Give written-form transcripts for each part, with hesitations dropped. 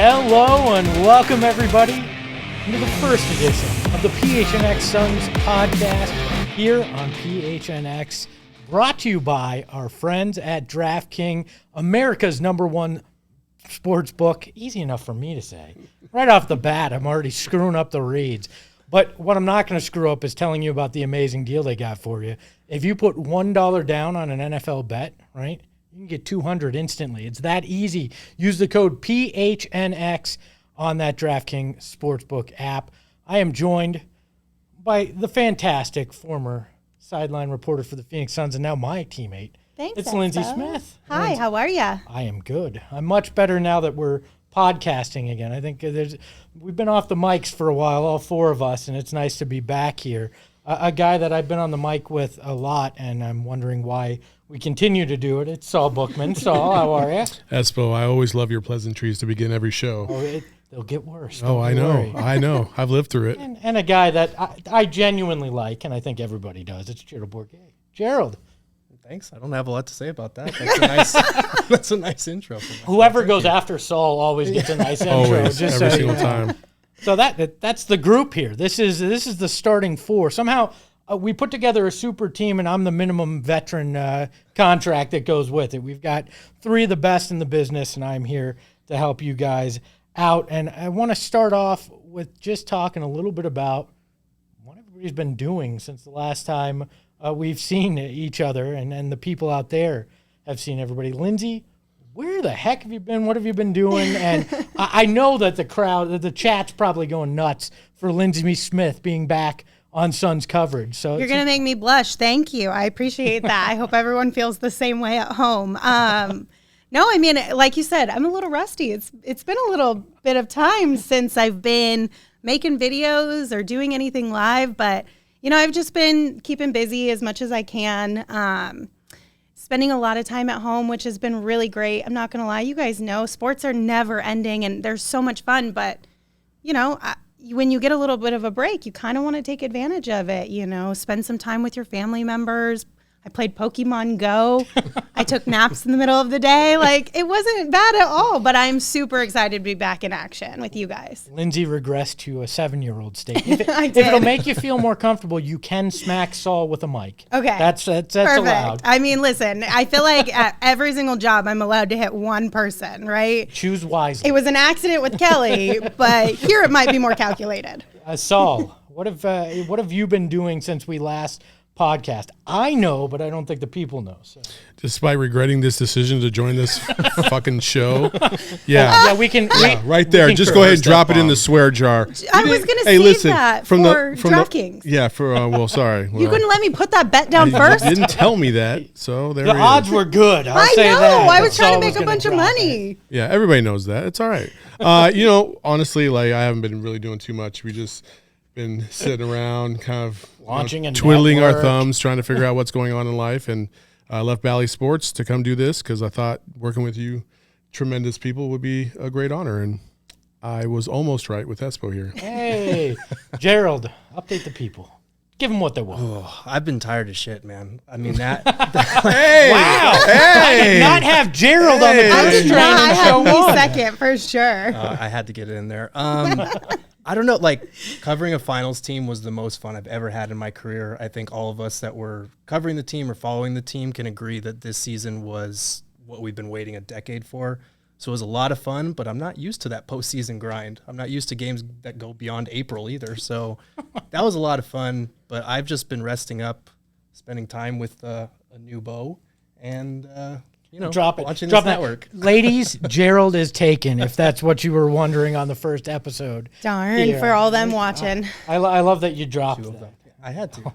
Hello and welcome everybody to the first edition of the PHNX Suns Podcast here on PHNX, brought to you by our friends at DraftKings, America's #1 sports book. Easy enough for me to say. Right off the bat, I'm already screwing up the reads. But what I'm not going to screw up is telling you about the amazing deal they got for you. If you put $1 down on an NFL bet, right, you can get $200 instantly. It's that easy. Use the code PHNX on that DraftKings Sportsbook app. I am joined by the fantastic former sideline reporter for the Phoenix Suns and now my teammate. Thanks, it's Lindsay Smith. Hi, Lindsay, how are you? I am good. I'm much better now that we're podcasting again. I think we've been off the mics for a while, all four of us, and it's nice to be back here. A guy that I've been on the mic with a lot, and I'm wondering why we continue to do it. It's Saul Bookman. Saul, how are you? Espo, I always love your pleasantries to begin every show. Oh, they'll get worse. Oh, I know. I know. I've lived through it. And a guy that I genuinely like, and I think everybody does. It's Gerald Bourget. Gerald. Thanks. I don't have a lot to say about that. That's a nice intro. Whoever goes after Saul always gets a nice intro. Always, just every single time. So that's the group here. This is the starting four. Somehow we put together a super team, and I'm the minimum veteran contract that goes with it. We've got three of the best in the business, and I'm here to help you guys out. And I want to start off with just talking a little bit about what everybody's been doing since the last time we've seen each other, and the people out there have seen everybody. Lindsay, where the heck have you been? What have you been doing? And I know that the chat's probably going nuts for Lindsay Smith being back on Suns coverage. So you're going to make me blush. Thank you. I appreciate that. I hope everyone feels the same way at home. No, I mean, like you said, I'm a little rusty. It's been a little bit of time since I've been making videos or doing anything live, but I've just been keeping busy as much as I can, spending a lot of time at home, which has been really great. I'm not going to lie. You guys know sports are never ending and they're so much fun. But, when you get a little bit of a break, you kind of want to take advantage of it, spend some time with your family members. I played Pokemon Go. I took naps in the middle of the day. It wasn't bad at all, but I'm super excited to be back in action with you guys. Lindsay regressed to a 7-year-old state. If it'll make you feel more comfortable, you can smack Saul with a mic. Okay. That's Perfect. allowed. I mean, listen, I feel like at every single job, I'm allowed to hit one person, right? Choose wisely. It was an accident with Kelly, but here it might be more calculated. Saul, what have you been doing since we last podcast? I know, but I don't think the people know. So. Despite regretting this decision to join this fucking show, yeah, we can. Right there. Just go ahead and drop it in the swear jar. I was going to save that for DraftKings. Sorry. You couldn't let me put that bet down first? You didn't tell me that, so there the odds were good. I know. I was trying to make a bunch of money. Yeah, everybody knows that. It's all right. Honestly, I haven't been really doing too much. We just been sitting around kind of launching and twiddling our thumbs, trying to figure out what's going on in life. And I left Bally Sports to come do this because I thought working with you tremendous people would be a great honor. And I was almost right with Espo here. Hey, Gerald, update the people. Give them what they want. Oh, I've been tired of shit, man. I mean, that. Hey! Wow. Hey! I did not have Gerald on the first train. I had me second for sure. I had to get it in there. I don't know, covering a finals team was the most fun I've ever had in my career. I think all of us that were covering the team or following the team can agree that this season was what we've been waiting a decade for. So it was a lot of fun, but I'm not used to that postseason grind. I'm not used to games that go beyond April either. So that was a lot of fun, but I've just been resting up, spending time with a new beau, and watching this network. Ladies, Gerald is taken, if that's what you were wondering on the first episode. Darn, for all them watching. I love that you dropped that. I had to.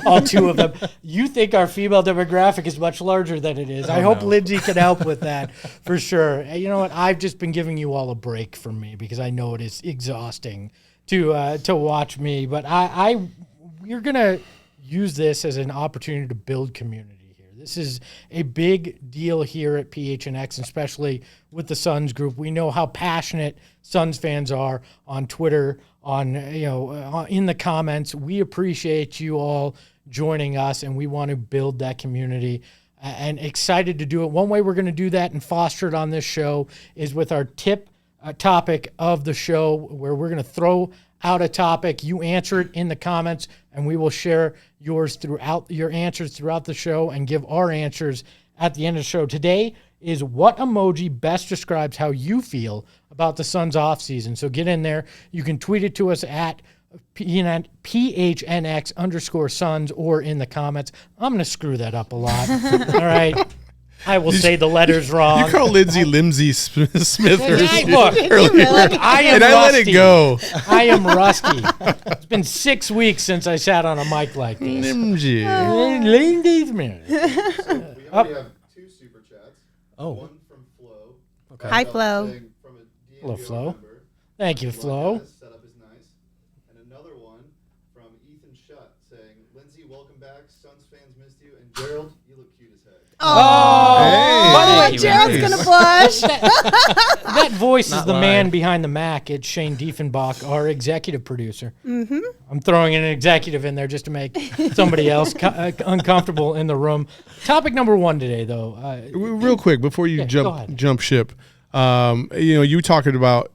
All two of them. You think our female demographic is much larger than it is. I hope Lindsay can help with that for sure. You know what? I've just been giving you all a break from me because I know it is exhausting to watch me. But you're going to use this as an opportunity to build community. This is a big deal here at PHNX, especially with the Suns group. We know how passionate Suns fans are on Twitter, in the comments. We appreciate you all joining us, and we want to build that community and excited to do it. One way we're going to do that and foster it on this show is with our tip topic of the show, where we're going to throw out a topic. You answer it in the comments, and we will share your answers throughout the show and give our answers at the end of the show. Today is what emoji best describes how you feel about the Suns offseason. So get in there. You can tweet it to us at PHNX_Suns or in the comments. I'm going to screw that up a lot. All right. I will say the letters wrong. You call Lindsay Limsey Smith Look, earlier, I am and I let it go. I am rusty. It's been 6 weeks since I sat on a mic like this. Limsey. Lindsay Smith. We already have 2 super chats. Oh. One from Flo. Okay. Hi, Flo. Saying from a DNVO Hello, Flo. member, Thank you, "Love Flo. guys, setup is nice." And another one from Ethan Shutt saying, "Lindsay, welcome back. Suns fans missed you. And Gerald, you look cute as heck." Oh, Hey. by the way, Thank you, Jared's Andy. gonna blush. That voice is Not the lying. man behind the Mac. It's Shane Diefenbach, our executive producer. Mm-hmm. I'm throwing an executive in there just to make somebody else uncomfortable in the room. Topic number 1 today, though. Real quick before you go ahead. jump ship, you talking about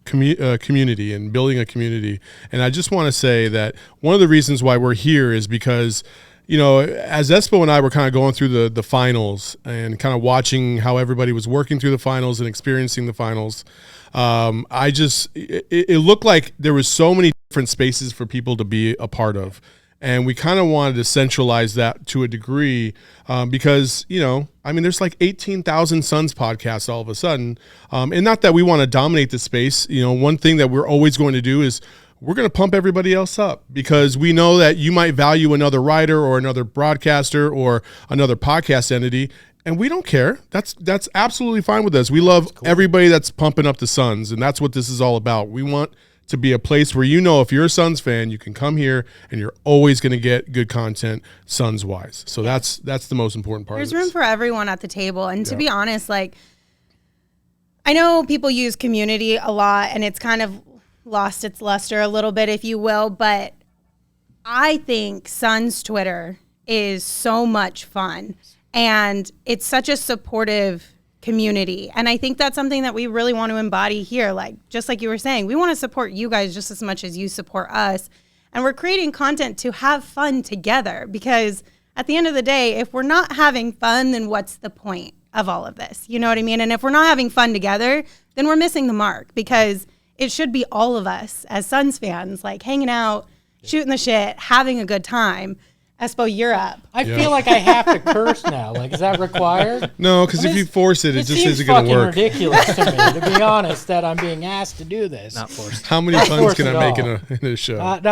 community and building a community, and I just want to say that one of the reasons why we're here is because, as Espo and I were kind of going through the finals and kind of watching how everybody was working through the finals and experiencing the finals, it looked like there was so many different spaces for people to be a part of. And we kind of wanted to centralize that to a degree because, there's like 18,000 Suns podcasts all of a sudden. And not that we want to dominate the space. One thing that we're always going to do is we're going to pump everybody else up because we know that you might value another writer or another broadcaster or another podcast entity. And we don't care. That's absolutely fine with us. We love everybody that's pumping up the Suns. And that's what this is all about. We want to be a place where, if you're a Suns fan, you can come here and you're always going to get good content Suns wise. So that's the most important part. There's of this. room for everyone at the table. And to be honest, I know people use community a lot and it's kind of lost its luster a little bit, if you will. But I think Suns Twitter is so much fun and it's such a supportive community. And I think that's something that we really want to embody here. Just like you were saying, we want to support you guys just as much as you support us. And we're creating content to have fun together because at the end of the day, if we're not having fun, then what's the point of all of this? You know what I mean? And if we're not having fun together, then we're missing the mark because it should be all of us as Suns fans, hanging out, shooting the shit, having a good time. Espo, you're up. I feel like I have to curse now. Is that required? No, because if you force it, it just seems isn't going to work. ridiculous to me, to be honest, that I'm being asked to do this. Not forced. How many puns forced can at I make all. in a show? but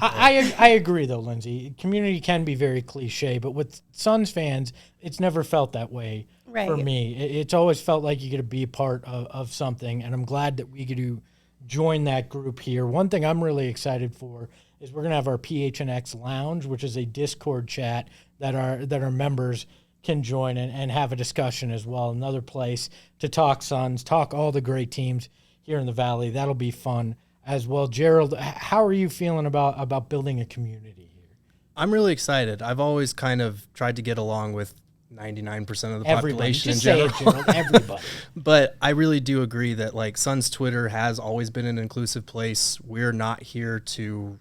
I agree, though, Lindsay. Community can be very cliche, but with Suns fans, it's never felt that way Right. for me. It's always felt like you get to be a part of something, and I'm glad that we get to join that group here. One thing I'm really excited for is we're going to have our PHNX Lounge, which is a Discord chat that our members can join and have a discussion as well. Another place to talk Suns, talk all the great teams here in the Valley. That'll be fun as well. Gerald, how are you feeling about building a community here? I'm really excited. I've always kind of tried to get along with 99% of the Everybody, population just in say general. it, Gerald. Everybody. But I really do agree that Suns Twitter has always been an inclusive place. We're not here to,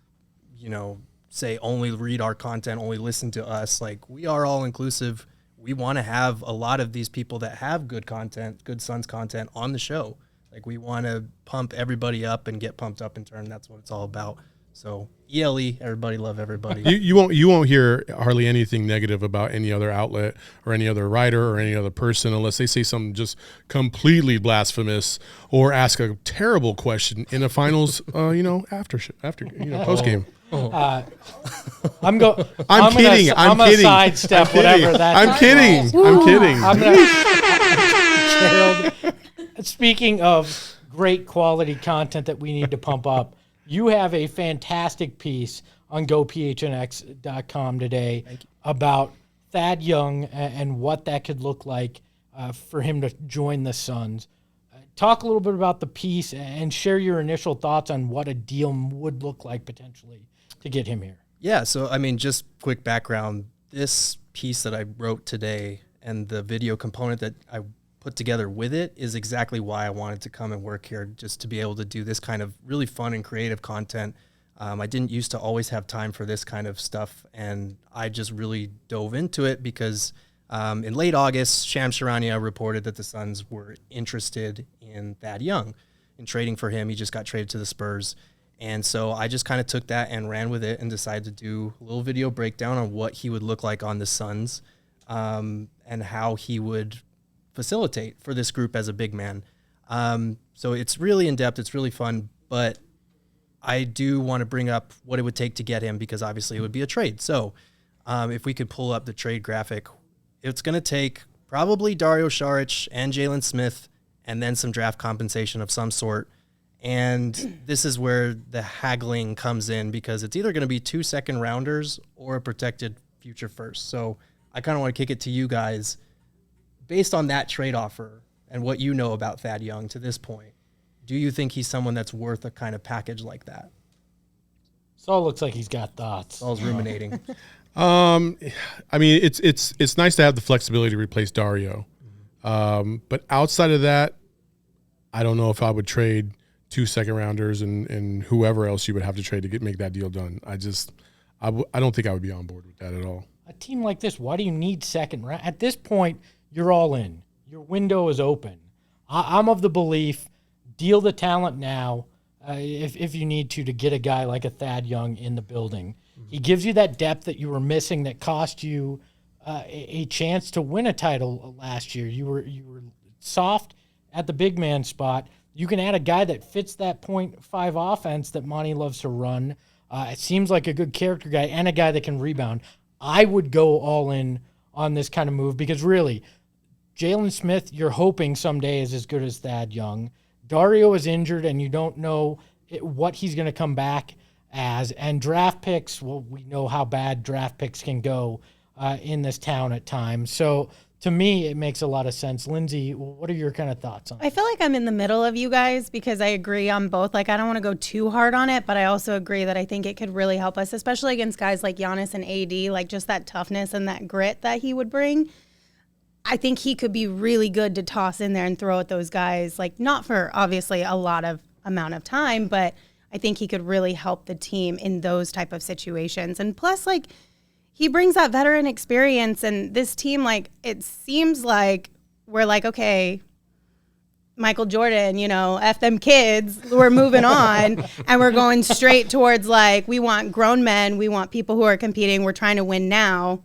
say only read our content, only listen to us. We are all inclusive. We want to have a lot of these people that have good content, good Suns content on the show. We want to pump everybody up and get pumped up in turn. That's what it's all about. So ELE, everybody love everybody. You won't hear hardly anything negative about any other outlet or any other writer or any other person unless they say something just completely blasphemous or ask a terrible question in a finals after post game. I'm kidding. I'm kidding. gonna sidestep whatever that. I'm kidding. I'm kidding. I'm gonna, Gerald, speaking of great quality content that we need to pump up, you have a fantastic piece on gophnx.com today about Thad Young and what that could look like for him to join the Suns. Talk a little bit about the piece and share your initial thoughts on what a deal would look like potentially to get him here. Yeah, so just quick background. This piece that I wrote today and the video component that I put together with it is exactly why I wanted to come and work here, just to be able to do this kind of really fun and creative content. I didn't used to always have time for this kind of stuff, and I just really dove into it because in late August, Shams Charania reported that the Suns were interested in Thad Young, in trading for him. He just got traded to the Spurs. And so I just kind of took that and ran with it and decided to do a little video breakdown on what he would look like on the Suns, and how he would facilitate for this group as a big man. So it's really in-depth, it's really fun, but I do want to bring up what it would take to get him, because obviously it would be a trade. So if we could pull up the trade graphic, it's going to take probably Dario Saric and Jalen Smith and then some draft compensation of some sort. And this is where the haggling comes in, because it's either going to be 2 second rounders or a protected future first. So I kind of want to kick it to you guys. Based on that trade offer and what you know about Thad Young to this point, do you think he's someone that's worth a kind of package like that? Saul looks like he's got thoughts. Saul's ruminating. I mean, it's nice to have the flexibility to replace Dario. But outside of that, I don't know if I would trade 2 second rounders and whoever else you would have to trade to make that deal done. I don't think I would be on board with that at all. A team like this, why do you need second round? At this point, you're all in. Your window is open. I'm of the belief, deal the talent now if you need to get a guy like a Thad Young in the building. Mm-hmm. He gives you that depth that you were missing that cost you a chance to win a title last year. You were soft at the big man spot. You can add a guy that fits that 0.5 offense that Monty loves to run. It seems like a good character guy and a guy that can rebound. I would go all in on this kind of move, because really, Jalen Smith, you're hoping someday is as good as Thad Young. Dario is injured, and you don't know what he's going to come back as. And draft picks, well, we know how bad draft picks can go in this town at times. So to me, it makes a lot of sense. Lindsay, what are your kind of thoughts on it? I feel like I'm in the middle of you guys, because I agree on both. Like, I don't want to go too hard on it, but I also agree that I think it could really help us, especially against guys like Giannis and AD, like just that toughness and that grit that he would bring. I think he could be really good to toss in there and throw at those guys, like not for obviously a lot of amount of time, but I think he could really help the team in those type of situations. And plus, like, he brings that veteran experience, and this team, like, it seems like we're like, okay, Michael Jordan, F them kids, we're moving on, and we're going straight towards, like, we want grown men, we want people who are competing, we're trying to win now.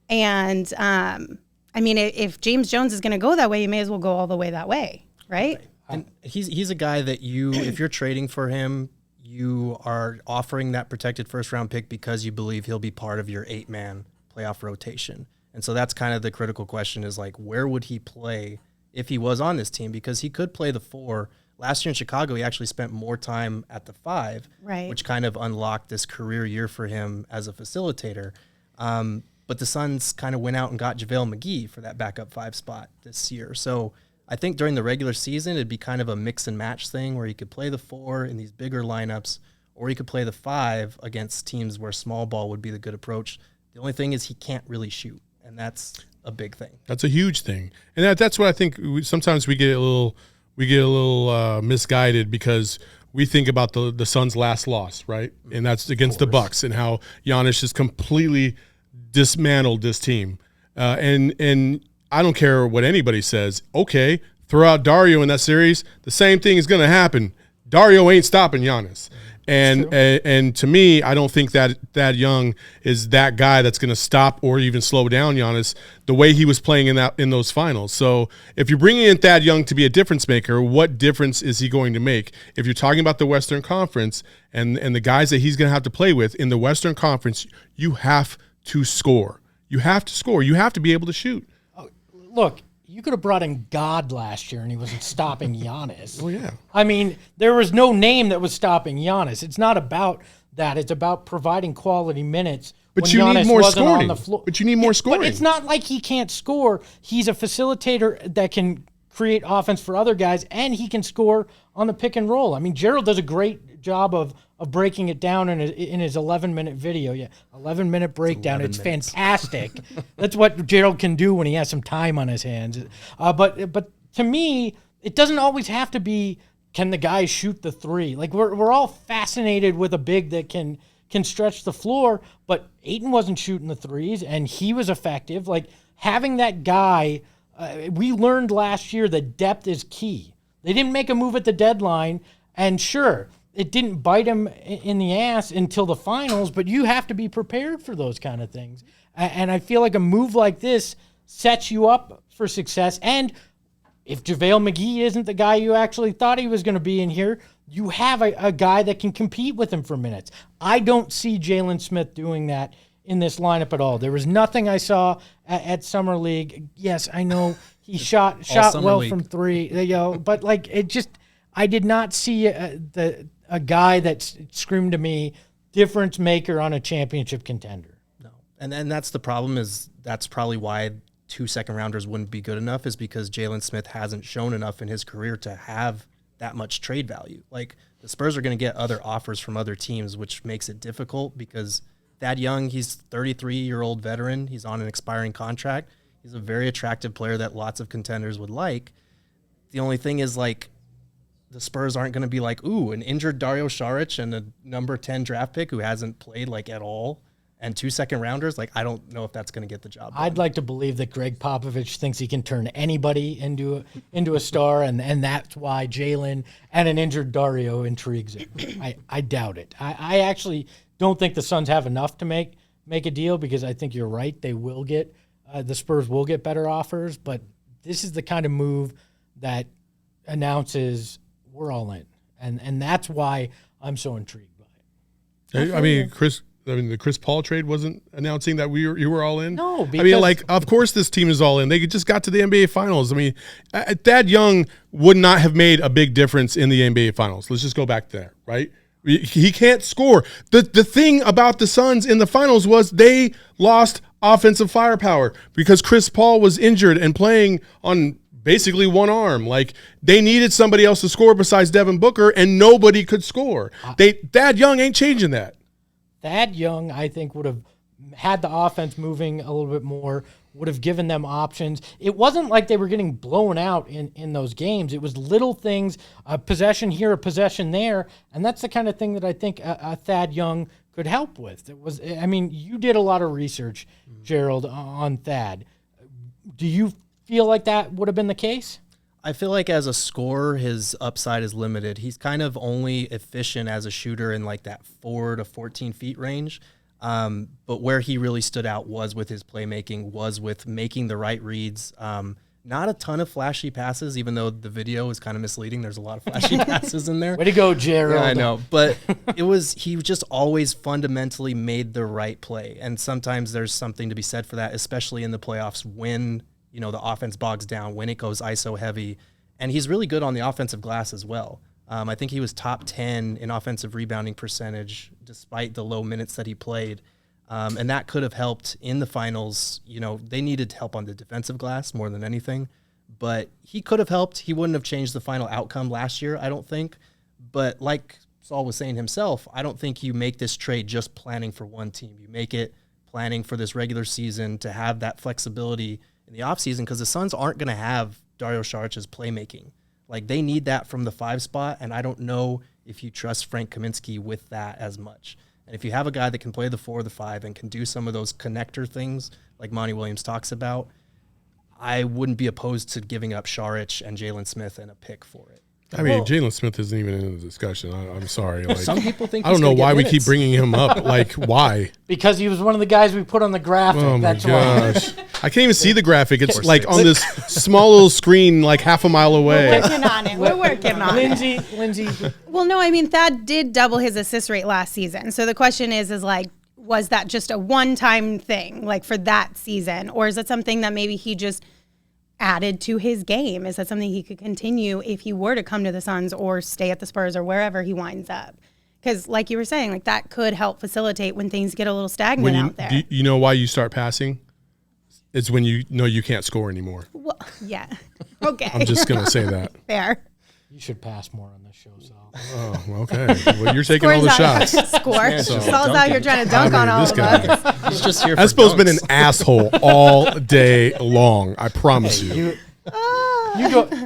And, I mean, if James Jones is going to go that way, you may as well go all the way that way, right? And he's a guy that if you're trading for him, you are offering that protected first-round pick because you believe he'll be part of your 8-man playoff rotation. And so that's kind of the critical question, is like, where would he play if he was on this team? Because he could play the 4. Last year in Chicago, he actually spent more time at the 5, right, which kind of unlocked this career year for him as a facilitator. But the Suns kind of went out and got Javel Mcgee for that backup 5 spot this year. So I think during the regular season, it'd be kind of a mix and match thing where he could play the 4 in these bigger lineups, or he could play the 5 against teams where small ball would be the good approach. The only thing is he can't really shoot, and that's a big thing. That's a huge thing. And that's what I think sometimes we get a little misguided, because we think about the Suns' last loss, right? And that's against the Bucks, and how Giannis has completely dismantled this team. And I don't care what anybody says. Okay, throw out Dario in that series, the same thing is going to happen. Dario ain't stopping Giannis. And to me, I don't think that Thad Young is that guy that's going to stop or even slow down Giannis the way he was playing in those finals. So if you're bringing in Thad Young to be a difference maker, what difference is he going to make? If you're talking about the Western Conference and the guys that he's going to have to play with in the Western Conference, you have to score. You have to score. You have to be able to shoot. Look, you could have brought in God last year and he wasn't stopping Giannis. Oh, yeah. I mean, there was no name that was stopping Giannis. It's not about that. It's about providing quality minutes. But you need more scoring. But you need more scoring. But it's not like he can't score. He's a facilitator that can create offense for other guys, and he can score on the pick and roll. I mean, Gerald does a great job of breaking it down in his 11-minute video. Yeah, 11-minute breakdown. It's fantastic. That's what Gerald can do when he has some time on his hands. But to me, it doesn't always have to be, can the guy shoot the three? Like, we're all fascinated with a big that can stretch the floor, but Ayton wasn't shooting the threes, and he was effective. Like, having that guy, we learned last year that depth is key. They didn't make a move at the deadline, and sure, it didn't bite him in the ass until the finals, but you have to be prepared for those kind of things. And I feel like a move like this sets you up for success. And if Javel Mcgee isn't the guy you actually thought he was going to be in here, you have a guy that can compete with him for minutes. I don't see Jalen Smith doing that in this lineup at all. There was nothing I saw at Summer League. Yes, I know he shot well from three, but like it just, I did not see a guy that screamed to me difference maker on a championship contender. No, and then that's the problem. Is that's probably why 2 second-rounders wouldn't be good enough, is because Jalen Smith hasn't shown enough in his career to have that much trade value. Like, the Spurs are going to get other offers from other teams, which makes it difficult because Thad Young, he's 33-year-old veteran. He's on an expiring contract. He's a very attractive player that lots of contenders would like. The only thing is, like, the Spurs aren't going to be like, ooh, an injured Dario Saric and a number 10 draft pick who hasn't played, like, at all, and 2 second-rounders. Like, I don't know if that's going to get the job done. I'd like to believe that Greg Popovich thinks he can turn anybody into a star, and that's why Jalen and an injured Dario intrigues him. I doubt it. I actually don't think the Suns have enough to make a deal, because I think you're right. They will get the Spurs will get better offers, but this is the kind of move that announces we're all in, and that's why I'm so intrigued by it. I mean, the Chris Paul trade wasn't announcing that you were all in. No, because, I mean, like, of course this team is all in. They just got to the NBA Finals. I mean, Thad Young would not have made a big difference in the NBA Finals. Let's just go back there, right? He can't score. The thing about the Suns in the finals was they lost offensive firepower because Chris Paul was injured and playing on basically one arm. Like, they needed somebody else to score besides Devin Booker, and nobody could score. Thad Young ain't changing that. Thad Young, I think, would have had the offense moving a little bit more, would have given them options. It wasn't like they were getting blown out in those games. It was little things, a possession here, a possession there, and that's the kind of thing that I think a Thad Young could help with. I mean, you did a lot of research, Gerald, on Thad. Do you feel like that would have been the case? I feel like as a scorer, his upside is limited. He's kind of only efficient as a shooter in like that 4 to 14 feet range. But where he really stood out was with his playmaking, was with making the right reads. Not a ton of flashy passes, even though the video is kind of misleading. There's a lot of flashy passes in there. Way to go, Gerald. Yeah, I know. But he just always fundamentally made the right play. And sometimes there's something to be said for that, especially in the playoffs when, you know, the offense bogs down, when it goes ISO heavy. And he's really good on the offensive glass as well. I think he was top 10 in offensive rebounding percentage despite the low minutes that he played. And that could have helped in the finals. You know, they needed help on the defensive glass more than anything. But he could have helped. He wouldn't have changed the final outcome last year, I don't think. But like Saul was saying himself, I don't think you make this trade just planning for one team. You make it planning for this regular season to have that flexibility in the offseason, because the Suns aren't going to have Dario Saric's playmaking. Like, they need that from the 5 spot, and I don't know if you trust Frank Kaminsky with that as much. And if you have a guy that can play the 4 or the 5 and can do some of those connector things like Monty Williams talks about, I wouldn't be opposed to giving up Saric and Jalen Smith and a pick for it. I mean, Jalen Smith isn't even in the discussion. I'm sorry. Like, some people think I don't know why we keep bringing him up. Like, why? Because he was one of the guys we put on the graphic. Oh, my That's gosh. why. I can't even see the graphic. It's like on this small little screen, like half a mile away. We're working on it. We're working on it. Lindsay. Well, no, I mean, Thad did double his assist rate last season. So the question is like, was that just a one-time thing, like for that season? Or is it something that maybe he just added to his game? Is that something he could continue if he were to come to the Suns or stay at the Spurs or wherever he winds up? Because like you were saying, like that could help facilitate when things get a little stagnant out there. Do you know why you start passing? It's when you know you can't score anymore. Well, yeah. Okay. I'm just going to say that. Fair. You should pass more on this show, Sal. Oh, okay. Well, you're taking all the shots. Score. So- Saul's out here trying to dunk on all this of guy. us. He's just here for Espo's been an dunks. asshole all day long. I promise you.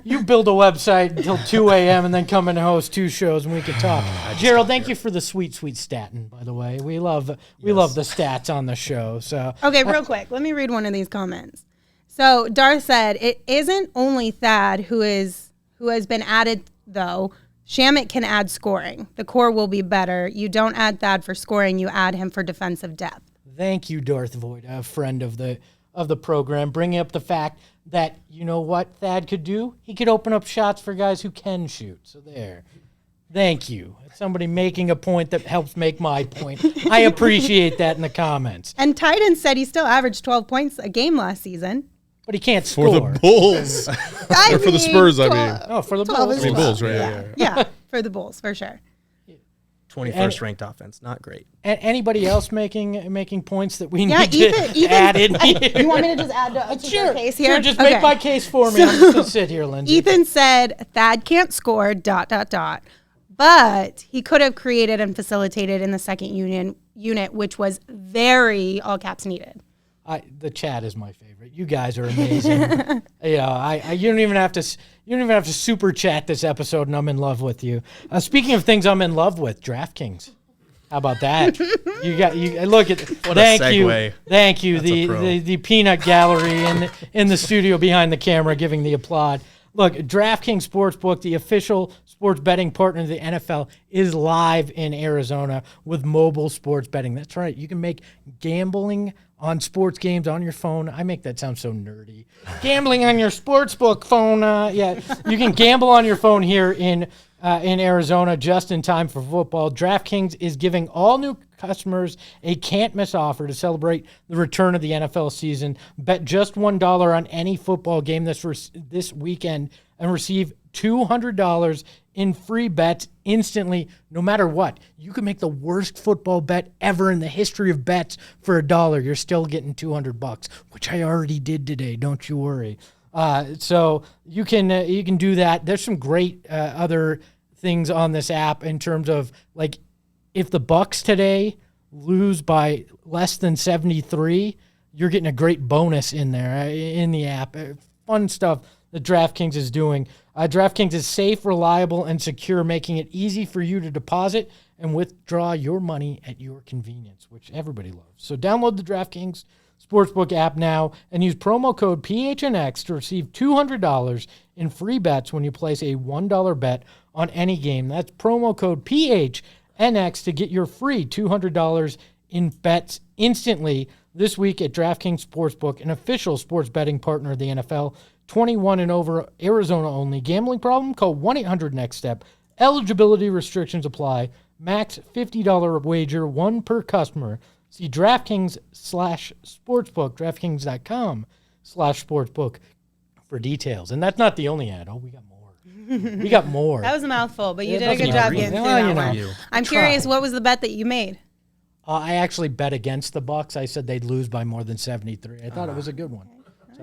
You build a website until 2 a.m. and then come and host 2 shows and we can talk. Gerald, thank you for the sweet statin, by the way. We love the stats on the show. So Okay, real quick. Let me read one of these comments. So Darth said, it isn't only Thad who has been added, though. Shamit can add scoring. The core will be better. You don't add Thad for scoring. You add him for defensive depth. Thank you, Darth Void, a friend of the program, bringing up the fact that, you know what Thad could do? He could open up shots for guys who can shoot. So there. Thank you. Somebody making a point that helps make my point. I appreciate that in the comments. And Titan said he still averaged 12 points a game last season. But he can't For score. the Bulls. Or for the Spurs, I mean. Oh, for the 12 Bulls. as I mean, well. Bulls, right? Yeah. Yeah, for the Bulls, for sure. 21st ranked offense, not great. Anybody else making points that we Yeah, need Ethan, to add in? You want me to just add to your case here? Sure, just make my case for me. I'm just going to sit here, Lindsay. Ethan said Thad can't score, ... But he could have created and facilitated in the second unit, which was very all caps needed. The chat is my favorite. You guys are amazing. You don't even have to super chat this episode, and I'm in love with you. Speaking of things I'm in love with, DraftKings. How about that? you look at. What a segue. Thank you. That's a pro. The peanut gallery in the studio behind the camera giving the applaud. Look, DraftKings Sportsbook, the official sports betting partner of the NFL, is live in Arizona with mobile sports betting. That's right. You can make gambling on sports games on your phone. I make that sound so nerdy. Gambling on your sportsbook phone. You can gamble on your phone here in Arizona just in time for football. DraftKings is giving all new customers a can't-miss offer to celebrate the return of the NFL season. Bet just $1 on any football game this weekend and receive $200 in free bets instantly, no matter what. You can make the worst football bet ever in the history of bets for $1. You're still getting $200, which I already did today. Don't you worry. So you can do that. There's some great other things on this app in terms of, like, if the Bucks today lose by less than 73, you're getting a great bonus in there in the app. Fun stuff that DraftKings is doing. DraftKings is safe, reliable, and secure, making it easy for you to deposit and withdraw your money at your convenience, which everybody loves. So download the DraftKings Sportsbook app now and use promo code PHNX to receive $200 in free bets when you place a $1 bet on any game. That's promo code PHNX to get your free $200 in bets instantly this week at DraftKings Sportsbook, an official sports betting partner of the NFL. 21 and over, Arizona only. Gambling problem? Call 1-800-NEXT-STEP. Eligibility restrictions apply. Max $50 wager, one per customer. See DraftKings/sportsbook, DraftKings.com/sportsbook for details. And that's not the only ad. Oh, we got more. We got more. That was a mouthful, but you Yeah, did a good job getting through that one. I'm curious, what was the bet that you made? I actually bet against the Bucks. I said they'd lose by more than 73. I thought it was a good one.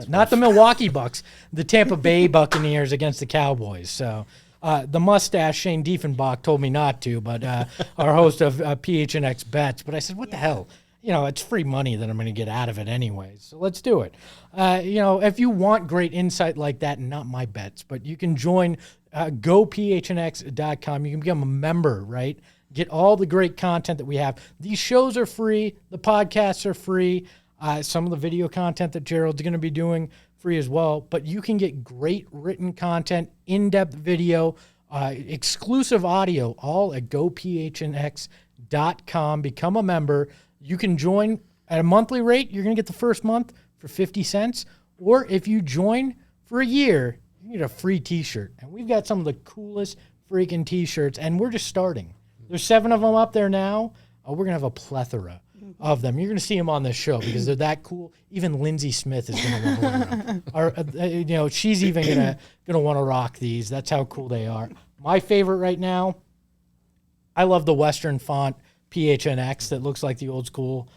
Not the Milwaukee Bucks, the Tampa Bay Buccaneers against the Cowboys. So the mustache Shane Diefenbach told me not to, but our host of PHNX Bets. But I said, what the hell? It's free money that I'm going to get out of it anyways. So let's do it. If you want great insight like that, not my bets, but you can join gophnx.com. You can become a member, right? Get all the great content that we have. These shows are free. The podcasts are free. Some of the video content that Gerald's going to be doing free as well. But you can get great written content, in-depth video, exclusive audio, all at gophnx.com. Become a member. You can join at a monthly rate. You're going to get the first month for 50 cents. Or if you join for a year, you get a free T-shirt. And we've got some of the coolest freaking T-shirts. And we're just starting. There's 7 of them up there now. We're going to have a plethora of them. You're going to see them on this show because they're that cool. Even Lindsay Smith is going to want to wear them. She's even going to want to rock these. That's how cool they are. My favorite right now, I love the Western font PHNX that looks like the old school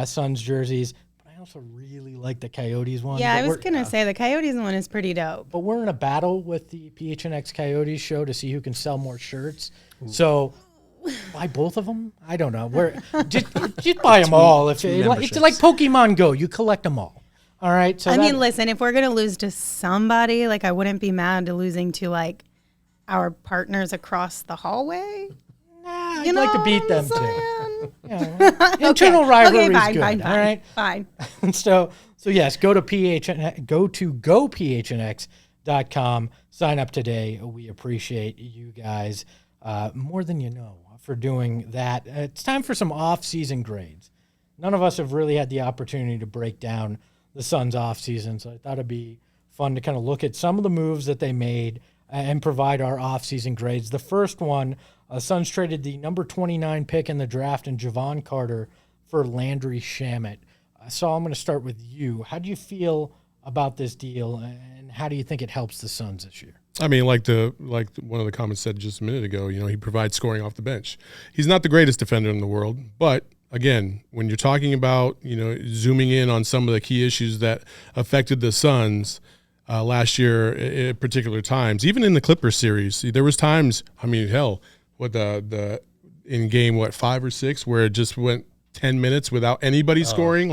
Suns jerseys. But I also really like the Coyotes one. Yeah, I was going to say the Coyotes one is pretty dope. But we're in a battle with the PHNX Coyotes show to see who can sell more shirts. Ooh. So buy both of them? I don't know. Just buy them all. It's like Pokemon Go. You collect them all. All right. So I mean, listen, if we're going to lose to somebody, like, I wouldn't be mad to losing to, like, our partners across the hallway. I'd like to beat them too. Yeah. Internal rivalry is fine, good. fine, all right. Fine. So yes, go to gophnx.com. Sign up today. We appreciate you guys more than you know for doing that. It's time for some off-season grades. None of us have really had the opportunity to break down the Suns off-season, so I thought it'd be fun to kind of look at some of the moves that they made and provide our off-season grades. The first one, Suns traded the number 29 pick in the draft and Javon Carter for Landry Shamet. So I'm going to start with you. How do you feel about this deal, and how do you think it helps the Suns this year? I mean, like one of the comments said just a minute ago, he provides scoring off the bench. He's not the greatest defender in the world, but again, when you're talking about, zooming in on some of the key issues that affected the Suns last year at particular times, even in the Clippers series, there was times, what in game 5 or 6 where it just went 10 minutes without anybody scoring.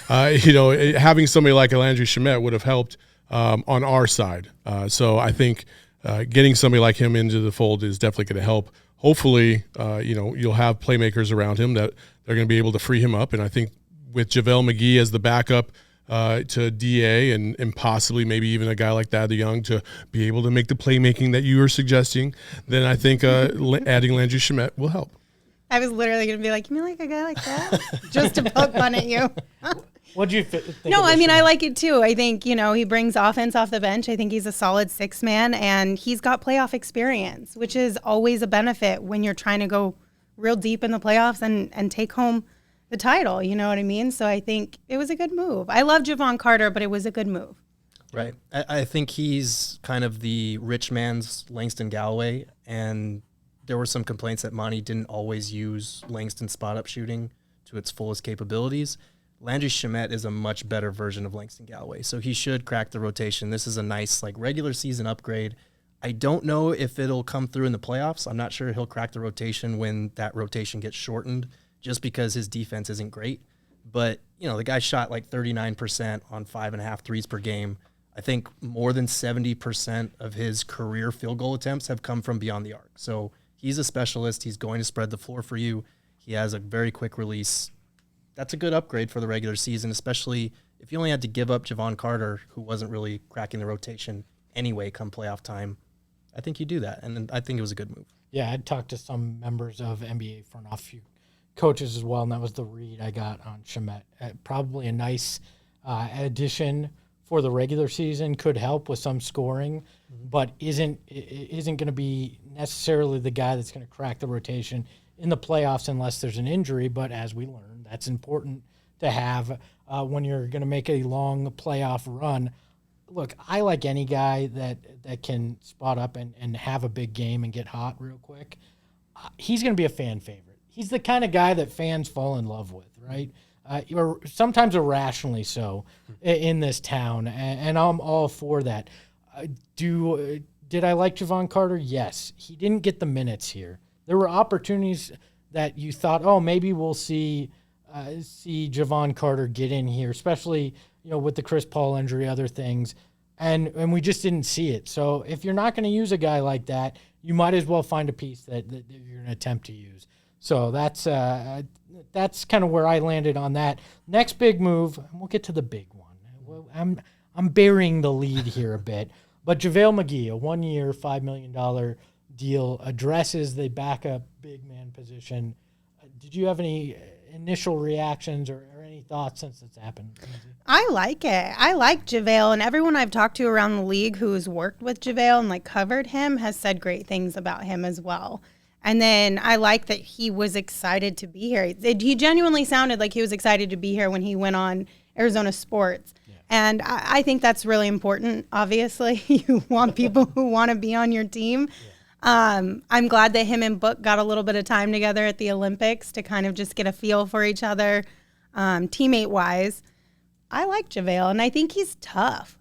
Having somebody like Landry Shamet would have helped on our side. So I think getting somebody like him into the fold is definitely going to help. Hopefully, you'll have playmakers around him that they're going to be able to free him up. And I think with Javel Mcgee as the backup to DA and possibly maybe even a guy like that, the young, to be able to make the playmaking that you were suggesting, then I think adding Landry Shamet will help. I was literally going to be like, you mean like a guy like that? Just to poke fun at you. What do you think? No, I mean, I like it too. I think, he brings offense off the bench. I think he's a solid 6-man, and he's got playoff experience, which is always a benefit when you're trying to go real deep in the playoffs and take home the title. You know what I mean? So I think it was a good move. I love Javon Carter, but it was a good move. Right. I think he's kind of the rich man's Langston Galloway, and there were some complaints that Monty didn't always use Langston's spot-up shooting to its fullest capabilities. Landry Shamet is a much better version of Langston Galloway, so he should crack the rotation. This is a nice regular season upgrade. I don't know if it'll come through in the playoffs. I'm not sure he'll crack the rotation when that rotation gets shortened, just because his defense isn't great. But, the guy shot 39% on 5.5 threes per game. I think more than 70% of his career field goal attempts have come from beyond the arc. So he's a specialist. He's going to spread the floor for you. He has a very quick release. That's a good upgrade for the regular season, especially if you only had to give up Javon Carter, who wasn't really cracking the rotation anyway come playoff time. I think you do that, and I think it was a good move. Yeah, I'd talked to some members of NBA front office coaches as well, and that was the read I got on Shamet. Probably a nice addition for the regular season, could help with some scoring, but isn't going to be necessarily the guy that's going to crack the rotation in the playoffs unless there's an injury. But as we learned, that's important to have when you're going to make a long playoff run. Look, I like any guy that can spot up and have a big game and get hot real quick. He's going to be a fan favorite. He's the kind of guy that fans fall in love with, right? Or sometimes irrationally so in this town, and I'm all for that. Did I like Javon Carter? Yes. He didn't get the minutes here. There were opportunities that you thought, oh, maybe we'll see Javon Carter get in here, especially with the Chris Paul injury, other things, and we just didn't see it. So if you're not going to use a guy like that, you might as well find a piece that you're going to attempt to use. So that's kind of where I landed on that. Next big move, and we'll get to the big one. I'm burying the lead here a bit, but Javel Mcgee, a 1-year, $5 million deal, addresses the backup big man position. Did you have any initial reactions or any thoughts since it's happened? I like it. I like JaVale, and everyone I've talked to around the league who's worked with JaVale and covered him has said great things about him as well. And then I like that he was excited to be here. He genuinely sounded like he was excited to be here when he went on Arizona Sports. Yeah. And I think that's really important. Obviously, you want people who want to be on your team. Yeah. I'm glad that him and Book got a little bit of time together at the Olympics to kind of just get a feel for each other, teammate-wise. I like JaVale, and I think he's tough.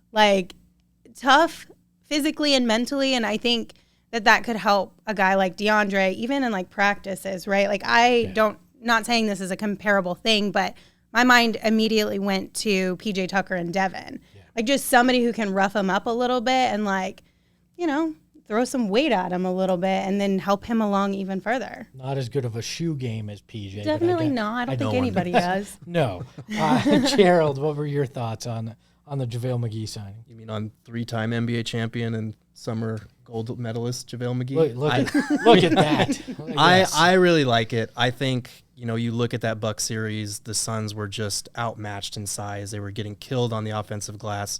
Tough physically and mentally, and I think that could help a guy like DeAndre, even in practices, right? Not saying this is a comparable thing, but my mind immediately went to PJ Tucker and Devin. Yeah. Like just somebody who can rough him up a little bit and like, you know, throw some weight at him a little bit and then help him along even further. Not as good of a shoe game as PJ. Definitely not. I don't think anybody does. No. Gerald, what were your thoughts on the Javel Mcgee signing? You mean on 3-time NBA champion and summer gold medalist Javel Mcgee? Look at that. Yes. I really like it. I think, you know, you look at that Bucks series, the Suns were just outmatched in size. They were getting killed on the offensive glass.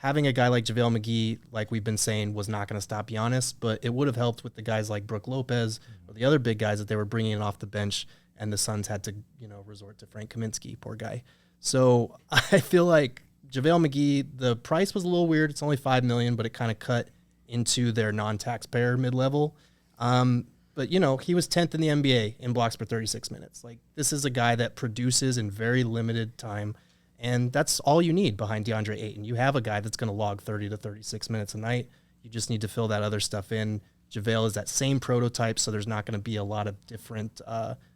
Having a guy like Javel Mcgee, like we've been saying, was not going to stop Giannis, but it would have helped with the guys like Brook Lopez or the other big guys that they were bringing in off the bench, and the Suns had to, you know, resort to Frank Kaminsky, poor guy. So I feel like Javel Mcgee, the price was a little weird. It's only $5 million, but it kind of cut into their non-taxpayer mid-level. But, you know, he was 10th in the NBA in blocks per 36 minutes. Like, this is a guy that produces in very limited time, and that's all you need behind DeAndre Ayton. You have a guy that's going to log 30 to 36 minutes a night. You just need to fill that other stuff in. Javale is that same prototype, so there's not going to be a lot of different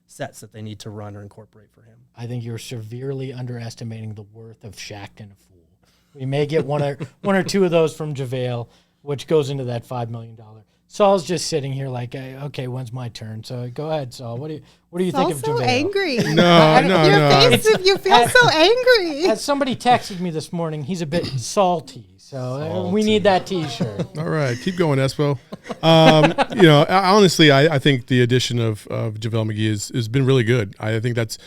sets that they need to run or incorporate for him. I think you're severely underestimating the worth of Shaq and a fool. We may get one or two of those from Javale, which goes into that $5 million. Saul's just sitting here like, okay, when's my turn? So go ahead, Saul. What do you think of Saul's so Javale? angry. No. Your face, you feel so angry. As somebody texted me this morning, he's a bit salty. So we need that T-shirt. All right, keep going, Espo. You know, honestly, I think the addition of Javel Mcgee has been really good. I think that's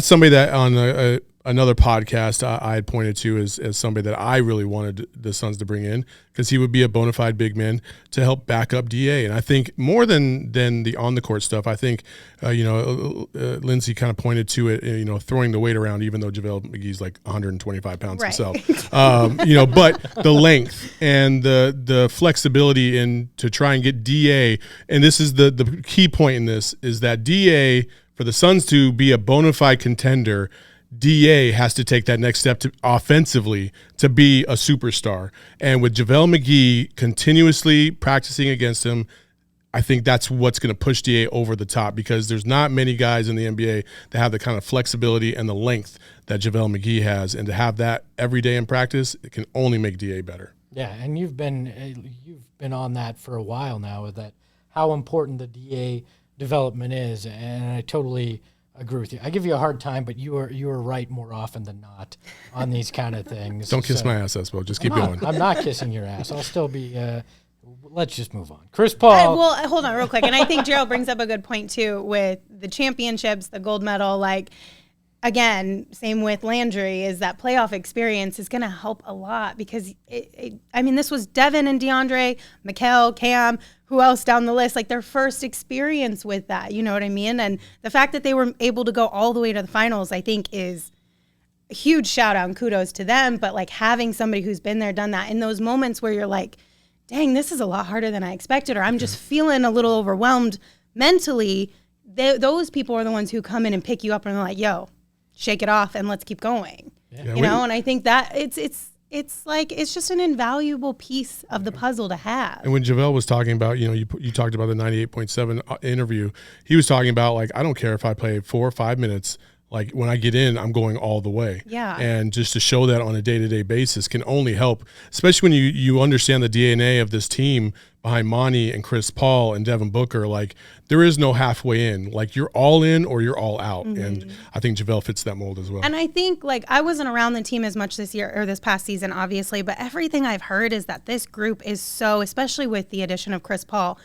somebody that on another podcast I had pointed to as somebody that I really wanted the Suns to bring in because he would be a bona fide big man to help back up DA. And I think more than the on the court stuff, I think Lindsay kind of pointed to it, you know, throwing the weight around, even though Javel McGee's like 125 pounds himself. You know, but the length and the flexibility in to try and get DA, and this is the key point in this is that DA for the Suns to be a bona fide contender. DA has to take that next step to offensively to be a superstar. And with Javel Mcgee continuously practicing against him, I think that's what's going to push DA over the top because there's not many guys in the NBA that have the kind of flexibility and the length that Javel Mcgee has. And to have that every day in practice, it can only make DA better. Yeah, and you've been on that for a while now with that, how important the DA development is. And I totally agree with you. I give you a hard time, but you are right more often than not on these kind of things. Don't kiss my ass, Espo. Just keep going. I'm not kissing your ass. I'll still be. Let's just move on. Chris Paul. Well, hold on real quick. And I think Gerald brings up a good point, too, with the championships, the gold medal. Like, again, same with Landry, is that playoff experience is going to help a lot because, this was Devin and DeAndre, Mikal, Cam, who else down the list, like their first experience with that, you know what I mean? And the fact that they were able to go all the way to the finals, I think is a huge shout out and kudos to them. But like having somebody who's been there, done that in those moments where you're like, dang, this is a lot harder than I expected, or I'm just feeling a little overwhelmed mentally, those people are the ones who come in and pick you up and are like, yo, shake it off and let's keep going. Yeah. You know, and I think that it's like it's just an invaluable piece of the puzzle to have. And when Javale was talking about, you know, you talked about the 98.7 interview, he was talking about like, I don't care if I play 4 or 5 minutes. Like when I get in, I'm going all the way. Yeah. And just to show that on a day-to-day basis can only help, especially when you understand the DNA of this team behind Monty and Chris Paul and Devin Booker. Like there is no halfway in. Like you're all in or you're all out. Mm-hmm. And I think Javale fits that mold as well. And I think like I wasn't around the team as much this year or this past season, obviously, but everything I've heard is that this group is so, especially with the addition of Chris Paul,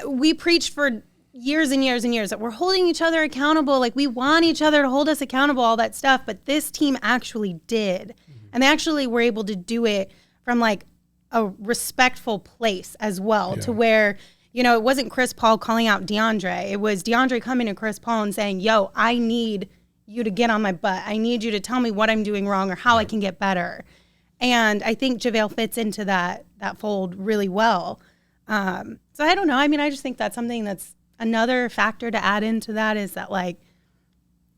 we preached for years and years and years that we're holding each other accountable. Like we want each other to hold us accountable, all that stuff. But this team actually did. Mm-hmm. And they actually were able to do it from like a respectful place as well, to where, you know, it wasn't Chris Paul calling out DeAndre. It was DeAndre coming to Chris Paul and saying, yo, I need you to get on my butt. I need you to tell me what I'm doing wrong or how I can get better. And I think Javale fits into that fold really well. So I don't know. I mean, I just think that's something that's another factor to add into that is that, like,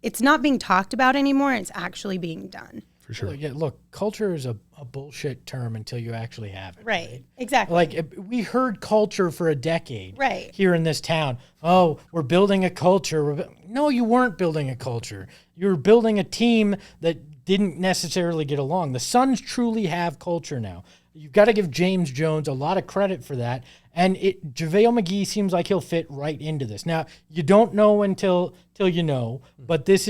it's not being talked about anymore. It's actually being done. for sure. Look, culture is a bullshit term until you actually have it. Right. Exactly. Like, we heard culture for a decade Right. here in this town. Oh, we're building a culture. No, you weren't building a culture. You were building a team that didn't necessarily get along. The Suns truly have culture now. You've got to give James Jones a lot of credit for that. And Javel Mcgee seems like he'll fit right into this. Now, you don't know until you know, but this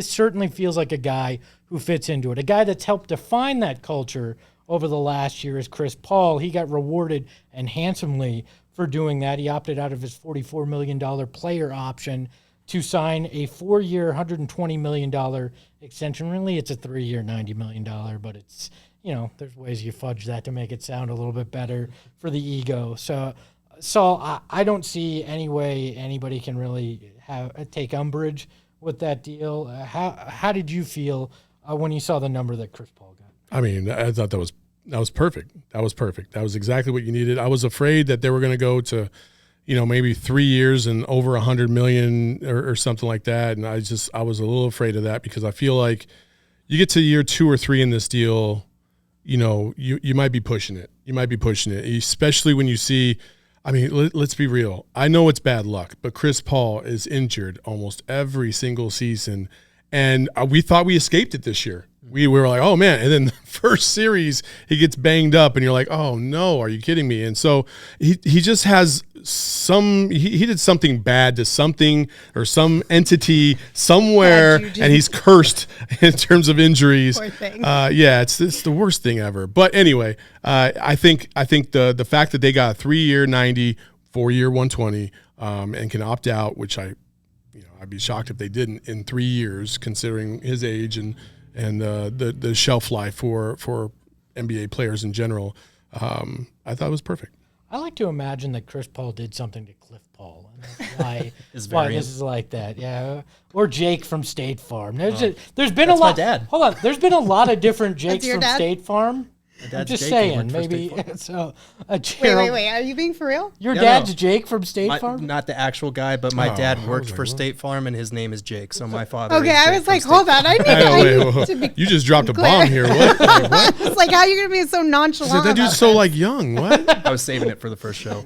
certainly feels like a guy who fits into it. A guy that's helped define that culture over the last year is Chris Paul. He got rewarded and handsomely for doing that. He opted out of his $44 million player option to sign a 4-year, $120 million extension. Really, it's a 3-year, $90 million, but it's, there's ways you fudge that to make it sound a little bit better for the ego. So I don't see any way anybody can really take umbrage with that deal. How did you feel when you saw the number that Chris Paul got? I mean, I thought that was perfect. That was perfect. That was exactly what you needed. I was afraid that they were going to go to, maybe 3 years and over $100 million or something like that. And I was a little afraid of that because I feel like you get to year 2 or 3 in this deal, you might be pushing it. You might be pushing it, especially when you see, I mean, let's be real. I know it's bad luck, but Chris Paul is injured almost every single season. And we thought we escaped it this year. We were like, oh, man. And then the first series, he gets banged up, and you're like, oh, no, are you kidding me? And so he just has he did something bad to something or some entity somewhere, and he's cursed in terms of injuries. Poor thing. Yeah, it's the worst thing ever. But anyway, I think the fact that they got a 3-year 90, 4-year 120, and can opt out, which I'd be shocked if they didn't in 3 years, considering his age and the shelf life for NBA players in general. I thought it was perfect. I like to imagine that Chris Paul did something to Cliff Paul, and that's why this is like that. Yeah, or Jake from State Farm. There's been a lot. My dad. Hold on, there's been a lot of different Jakes from dad? State Farm. I'm just Jake, saying, maybe. So, Wait. Are you being for real? Your dad's Jake from State Farm? Not the actual guy, but my dad worked for State Farm, and his name is Jake. So my father. Okay, is I Jake was from like, State hold on. I need to be You just dropped a clear. bomb here. What? Like, what? It's like, how are you going to be so nonchalant? That dude's about so this? young. What? I was saving it for the first show.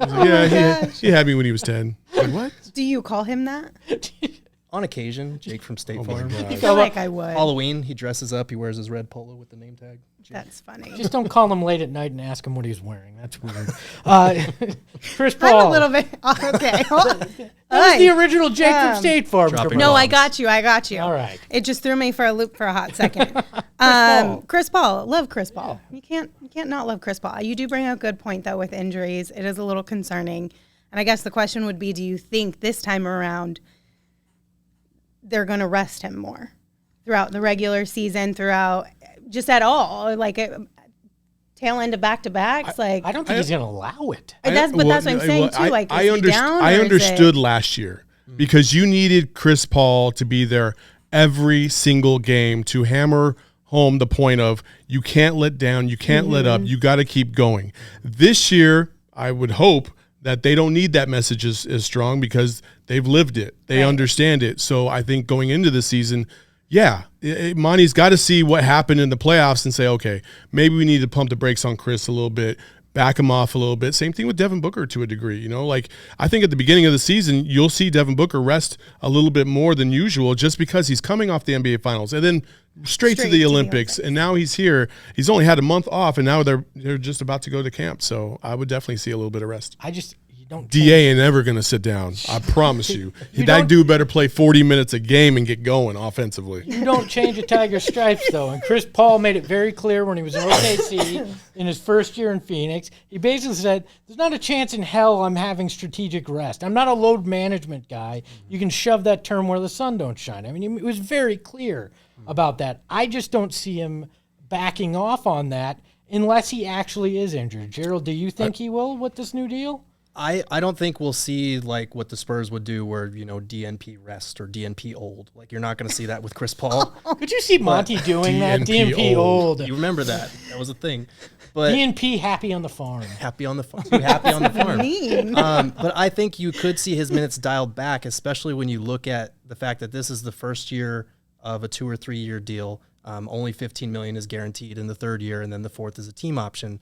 He had me when he was 10. Like, what? Do you call him that? On occasion, Jake from State my Farm. God. I feel like I would. Halloween, he dresses up. He wears his red polo with the name tag. Jake. That's funny. Just don't call him late at night and ask him what he's wearing. That's weird. Chris Paul. I'm a little bit okay. That was the original Jake from State Farm. dropping No, bombs. I got you. All right. It just threw me for a loop for a hot second. Chris Paul, love Chris Paul. You can't not love Chris Paul. You do bring up a good point though with injuries. It is a little concerning. And I guess the question would be, do you think this time around they're going to rest him more throughout the regular season, throughout just at all, like tail end of back-to-backs? Like, I don't think he's going to allow it. that's what I'm saying too. Like, is he down, I or is understood it- last year because you needed Chris Paul to be there every single game to hammer home the point of you can't let down, you can't let up, you got to keep going. This year, I would hope that they don't need that message as strong because they've lived it. They understand it. So I think going into the season, Monty's got to see what happened in the playoffs and say, okay, maybe we need to pump the brakes on Chris a little bit, back him off a little bit. Same thing with Devin Booker to a degree. Like I think at the beginning of the season, you'll see Devin Booker rest a little bit more than usual just because he's coming off the NBA Finals and then straight to the Olympics. And now he's here. He's only had a month off, and now they're just about to go to camp. So I would definitely see a little bit of rest. You don't. DA ain't never going to sit down. I promise you. don't- That dude better play 40 minutes a game and get going offensively. You don't change a tiger's stripes, though. And Chris Paul made it very clear when he was in OKC in his first year in Phoenix. He basically said, there's not a chance in hell I'm having strategic rest. I'm not a load management guy. You can shove that term where the sun don't shine. I mean, he was very clear about that. I just don't see him backing off on that unless he actually is injured. Gerald, do you think he will with this new deal? I don't think we'll see like what the Spurs would do where, DNP rest or DNP old. Like you're not going to see that with Chris Paul. Could you see Monty doing that? DNP DNP old. You remember that. That was a thing. But DNP happy on the farm. happy on the farm. Too happy on the farm. mean? But I think you could see his minutes dialed back, especially when you look at the fact that this is the first year of a 2 or 3 year deal. Only $15 million is guaranteed in the third year, and then the fourth is a team option.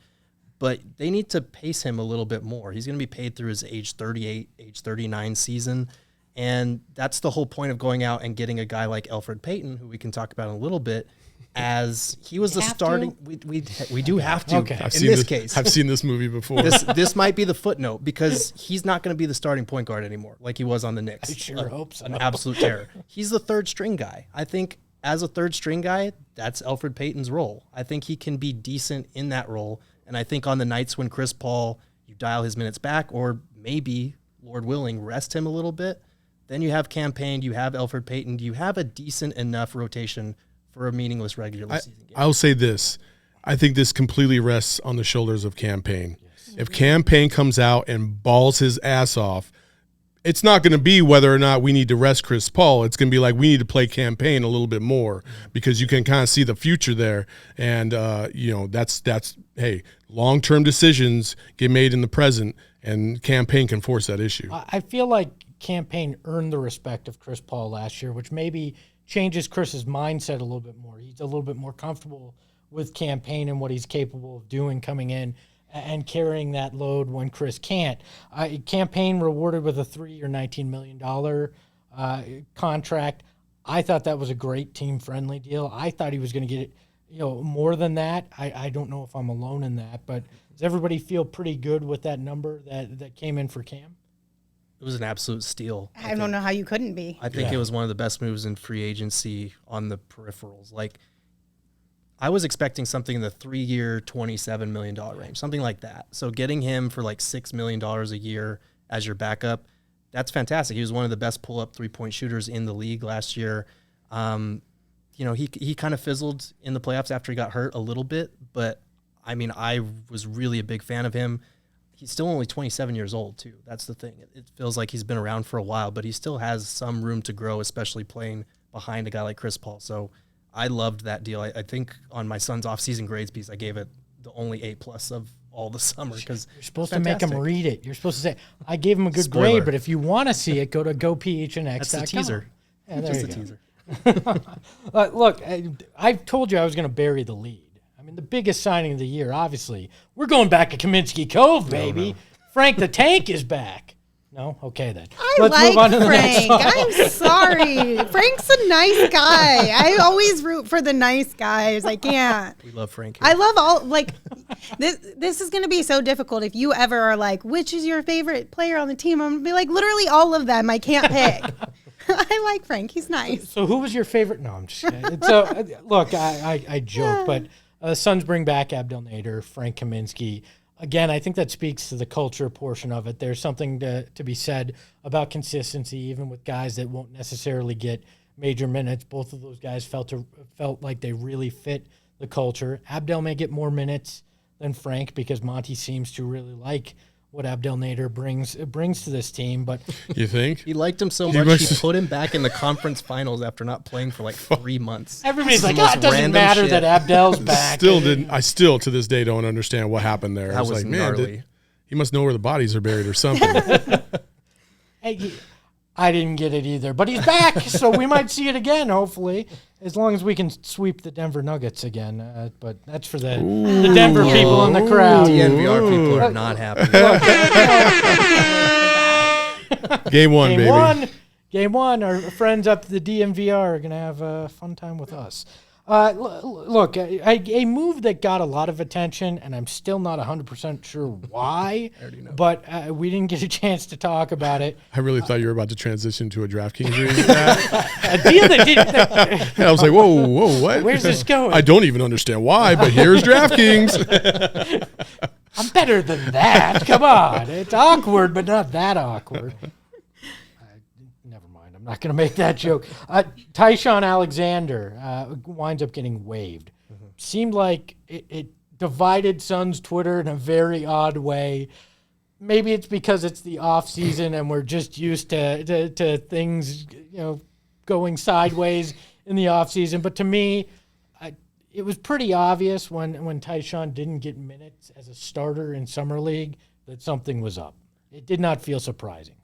But they need to pace him a little bit more. He's going to be paid through his age 38, age 39 season. And that's the whole point of going out and getting a guy like Elfrid Payton, who we can talk about in a little bit, as he was the starting. We do have to. Okay. I've in seen this case, I've seen this movie before. this might be the footnote, because he's not going to be the starting point guard anymore, like he was on the Knicks. I sure hope so. An absolute terror. He's the third string guy. I think as a third string guy, that's Elfrid Payton's role. I think he can be decent in that role. And I think on the nights when Chris Paul, you dial his minutes back, or maybe, Lord willing, rest him a little bit, then you have campaigned, you have Elfrid Payton, you have a decent enough rotation for a meaningless regular season game. I'll say this. I think this completely rests on the shoulders of Campaign. Yes. If Campaign comes out and balls his ass off, it's not going to be whether or not we need to rest Chris Paul. It's going to be like we need to play Campaign a little bit more, because you can kind of see the future there. And, that's hey, long-term decisions get made in the present, and Campaign can force that issue. I feel like Campaign earned the respect of Chris Paul last year, which maybe changes Chris's mindset a little bit more. He's a little bit more comfortable with Campaign and what he's capable of doing coming in and carrying that load when Chris can't. Campaign rewarded with a 3-year, $19 million contract. I thought that was a great team-friendly deal. I thought he was going to get more than that. I don't know if I'm alone in that, but does everybody feel pretty good with that number that came in for Cam? It was an absolute steal. I don't know how you couldn't be. I think it was one of the best moves in free agency on the peripherals. Like, I was expecting something in the 3-year, $27 million range, something like that. So getting him for like $6 million a year as your backup, that's fantastic. He was one of the best pull-up three-point shooters in the league last year. He kind of fizzled in the playoffs after he got hurt a little bit, but I mean, I was really a big fan of him. He's still only 27 years old, too. That's the thing. It feels like he's been around for a while, but he still has some room to grow, especially playing behind a guy like Chris Paul. So I loved that deal. I think on my son's off-season grades piece, I gave it the only A+ of all the summer, because you're supposed to make him read it. You're supposed to say, I gave him a good Spoiler. grade, but if you want to see it, go to gophnx.com. That's the teaser. Yeah, Just a teaser. Look, I told you I was going to bury the lead. I mean, the biggest signing of the year, obviously. We're going back to Kaminsky Cove, baby. No. Frank the Tank is back. No? Okay, then. Let's move on to the next song. I'm sorry. Frank's a nice guy. I always root for the nice guys. I can't. We love Frank here. I love all, this is going to be so difficult if you ever are like, which is your favorite player on the team? I'm going to be like, literally all of them. I can't pick. I like Frank. He's nice. So who was your favorite? No, I'm just kidding. So, look, I joke, but Suns bring back Abdel Nader, Frank Kaminsky. Again, I think that speaks to the culture portion of it. There's something to be said about consistency, even with guys that won't necessarily get major minutes. Both of those guys felt like they really fit the culture. Abdel may get more minutes than Frank because Monty seems to really like what Abdel Nader brings to this team. But you think he liked him so much he put him back in the conference finals after not playing for like 3 months. Everybody's like, it doesn't matter that Abdel's back. I still to this day don't understand what happened there. That I was like, gnarly. Man, he must know where the bodies are buried or something. Hey, I didn't get it either, but he's back, so we might see it again, hopefully, as long as we can sweep the Denver Nuggets again. But that's for the Denver people in the crowd. DNVR people are not happy. Game one, baby. Game one. Our friends up at the DNVR are going to have a fun time with us. Look, a move that got a lot of attention, and I'm still not 100% sure why, but we didn't get a chance to talk about it. I really thought you were about to transition to a DraftKings reading. A deal that didn't. I was like, whoa, what? Where's this going? I don't even understand why, but here's DraftKings. I'm better than that. Come on. It's awkward, but not that awkward. I'm not going to make that joke. Tyshawn Alexander winds up getting waived. Mm-hmm. Seemed like it divided Suns Twitter in a very odd way. Maybe it's because it's the off season and we're just used to things, going sideways in the off season. But to me, it was pretty obvious when Tyshawn didn't get minutes as a starter in summer league that something was up. It did not feel surprising.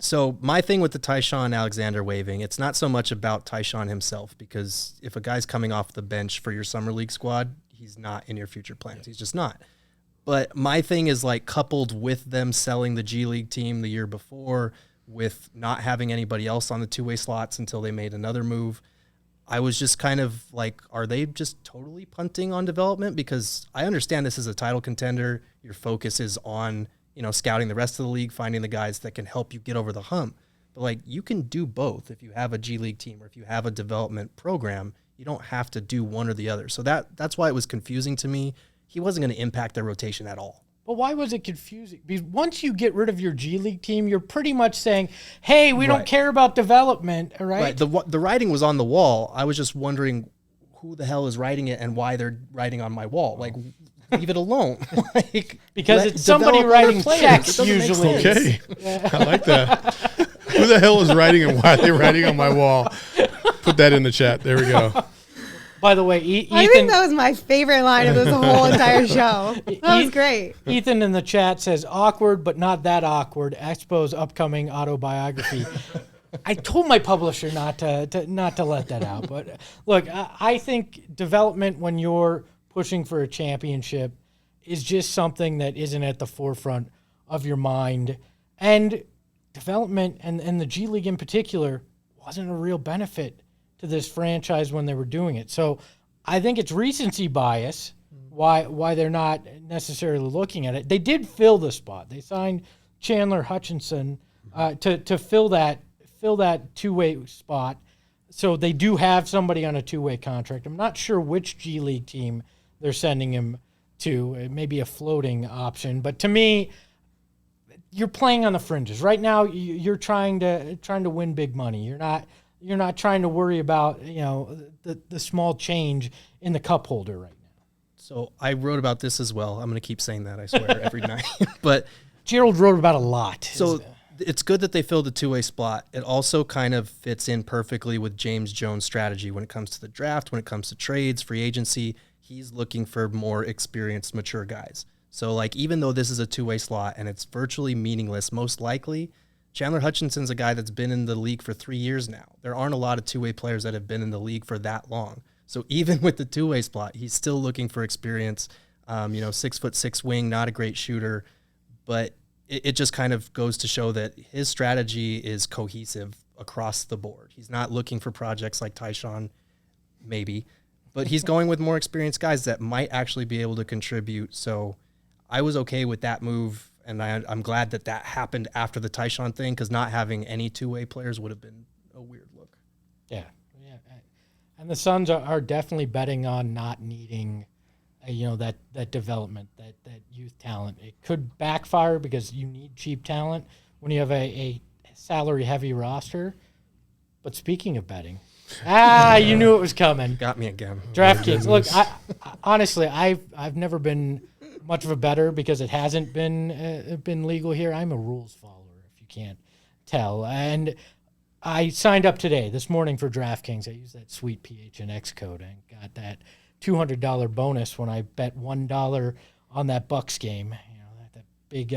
So my thing with the Tyshawn Alexander waiving, it's not so much about Tyshawn himself, because if a guy's coming off the bench for your summer league squad, he's not in your future plans. He's just not. But my thing is like coupled with them selling the G League team the year before, with not having anybody else on the two-way slots until they made another move, I was just kind of like, are they just totally punting on development? Because I understand this is a title contender. Your focus is on, scouting the rest of the league, finding the guys that can help you get over the hump. But like, you can do both if you have a G League team or if you have a development program. You don't have to do one or the other. So that's why it was confusing to me. He wasn't going to impact their rotation at all. But why was it confusing? Because once you get rid of your G League team, you're pretty much saying, hey, we don't care about development, right? Right. The writing was on the wall. I was just wondering who the hell is writing it and why they're writing on my wall. Like, leave it alone. Because it's somebody writing checks usually. Okay. I like that. Who the hell is writing and why are they writing on my wall? Put that in the chat. There we go. By the way, Ethan. I think that was my favorite line of this whole entire show. That was great. Ethan in the chat says, awkward, but not that awkward. Expo's upcoming autobiography. I told my publisher not to let that out. But look, I think development when you're pushing for a championship is just something that isn't at the forefront of your mind. And development and the G League in particular wasn't a real benefit to this franchise when they were doing it. So I think it's recency bias why they're not necessarily looking at it. They did fill the spot. They signed Chandler Hutchinson to fill that two-way spot. So they do have somebody on a two-way contract. I'm not sure which G League team they're sending him to. It may be a floating option, but to me, you're playing on the fringes right now. You're trying to win big money. You're not trying to worry about the small change in the cup holder right now. So I wrote about this as well. I'm going to keep saying that, I swear, every night. But Gerald wrote about a lot. So it's good that they filled the two-way spot. It also kind of fits in perfectly with James Jones' strategy when it comes to the draft, when it comes to trades, free agency. He's looking for more experienced, mature guys. So like, even though this is a two-way slot and it's virtually meaningless, most likely Chandler Hutchinson's a guy that's been in the league for 3 years now. There aren't a lot of two-way players that have been in the league for that long. So even with the two-way spot, he's still looking for experience. 6'6" wing, not a great shooter, but it just kind of goes to show that his strategy is cohesive across the board. He's not looking for projects like Tyshawn, maybe, but he's going with more experienced guys that might actually be able to contribute. So I was okay with that move. And I'm glad that happened after the Tyshawn thing, because not having any two-way players would have been a weird look. Yeah. And the Suns are definitely betting on not needing, that development, that youth talent. It could backfire because you need cheap talent when you have a salary-heavy roster. But speaking of betting, you knew it was coming. Got me again. DraftKings. Look, honestly, I've never been much of a bettor because it hasn't been legal here. I'm a rules follower, if you can't tell. And I signed up this morning for DraftKings. I used that sweet PHNX code and got that $200 bonus when I bet $1 on that Bucks game. That big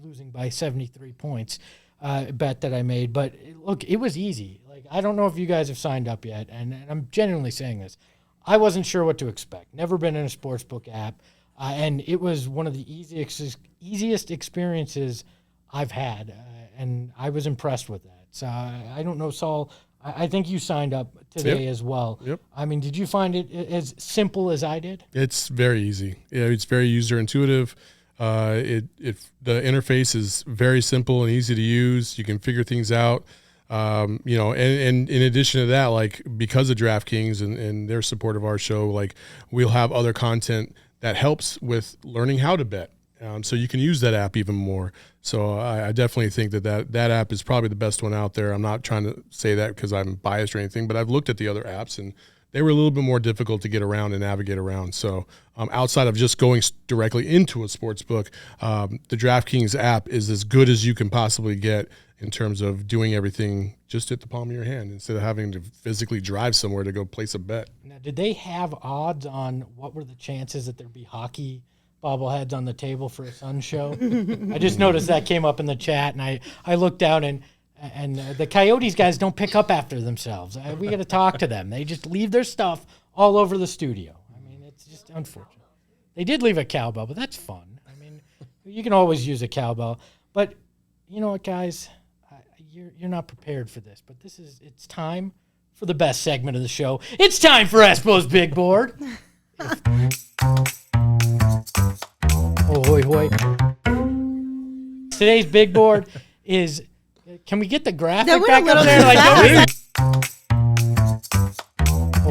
losing by 73 points bet that I made. But look, it was easy. Like, I don't know if you guys have signed up yet, and I'm genuinely saying this. I wasn't sure what to expect. Never been in a sportsbook app. And it was one of the easiest experiences I've had, and I was impressed with that. So I don't know, Saul, I think you signed up today as well. Yep. I mean, did you find it as simple as I did? It's very easy. Yeah, it's very user intuitive. The interface is very simple and easy to use. You can figure things out. And in addition to that, like, because of DraftKings and their support of our show, like, we'll have other content that helps with learning how to bet. So you can use that app even more. So I definitely think that app is probably the best one out there. I'm not trying to say that because I'm biased or anything, but I've looked at the other apps and they were a little bit more difficult to get around and navigate around. So outside of just going directly into a sports book, the DraftKings app is as good as you can possibly get in terms of doing everything just at the palm of your hand instead of having to physically drive somewhere to go place a bet. Now, did they have odds on what were the chances that there'd be hockey bobbleheads on the table for a Suns show? I just noticed that came up in the chat, and I looked down, and And the Coyotes guys don't pick up after themselves. We got to talk to them. They just leave their stuff all over the studio. I mean, it's just unfortunate. They did leave a cowbell, but that's fun. I mean, you can always use a cowbell. But you know what, guys? You're not prepared for this. But it's time for the best segment of the show. It's time for Espo's Big Board. Hoy, hoy. Today's Big Board is... Can we get the graphic back up there?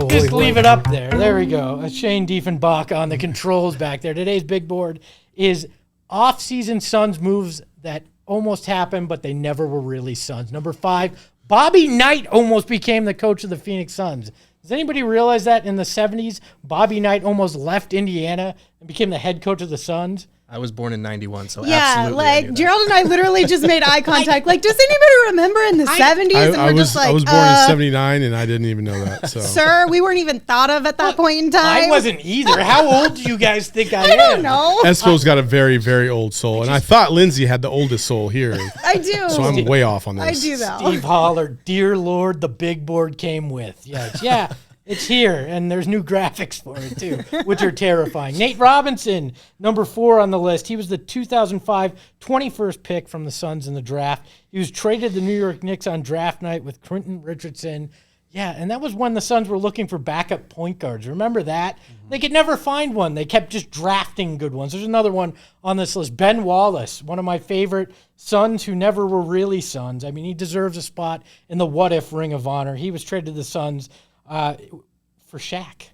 Just leave it up there. There we go. Shane Diefenbach on the controls back there. Today's Big Board is off-season Suns moves that almost happened, but they never were really Suns. Number 5, Bobby Knight almost became the coach of the Phoenix Suns. Does anybody realize that in the 70s, Bobby Knight almost left Indiana and became the head coach of the Suns? I was born in 91, so yeah, absolutely. like Gerald and I literally just made eye contact. Like, does anybody remember in the 70s? And I we're was just like, I was born in 79, and I didn't even know that. So. Sir, we weren't even thought of at that point in time. I wasn't either. How old do you guys think I am? I don't know. Espo's got a very, very old soul, and I thought Lindsay had the oldest soul here. I do. So I'm way off on this. I do, though. Steve Holler, dear Lord, the Big Board came with. Yes, yeah. It's here, and there's new graphics for it, too, which are terrifying. Nate Robinson, number 4 on the list. He was the 2005 21st pick from the Suns in the draft. He was traded to the New York Knicks on draft night with Quentin Richardson. Yeah, and that was when the Suns were looking for backup point guards. Remember that? Mm-hmm. They could never find one. They kept just drafting good ones. There's another one on this list. Ben Wallace, one of my favorite Suns who never were really Suns. I mean, he deserves a spot in the what-if Ring of Honor. He was traded to the Suns for Shaq.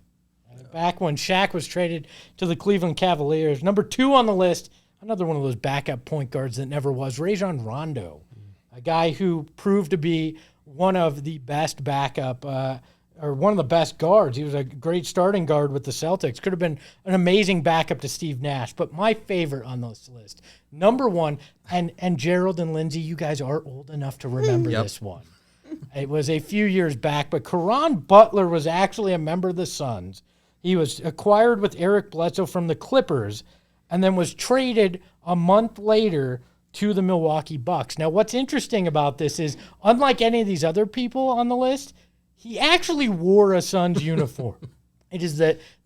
Back when Shaq was traded to the Cleveland Cavaliers. Number 2 on the list, another one of those backup point guards that never was, Rajon Rondo, a guy who proved to be one of the best backup or one of the best guards. He was a great starting guard with the Celtics. Could have been an amazing backup to Steve Nash. But my favorite on this list, number 1, and Gerald and Lindsay, you guys are old enough to remember this one. It was a few years back, but Caron Butler was actually a member of the Suns. He was acquired with Eric Bledsoe from the Clippers and then was traded a month later to the Milwaukee Bucks. Now, what's interesting about this is, unlike any of these other people on the list, he actually wore a Suns uniform. It is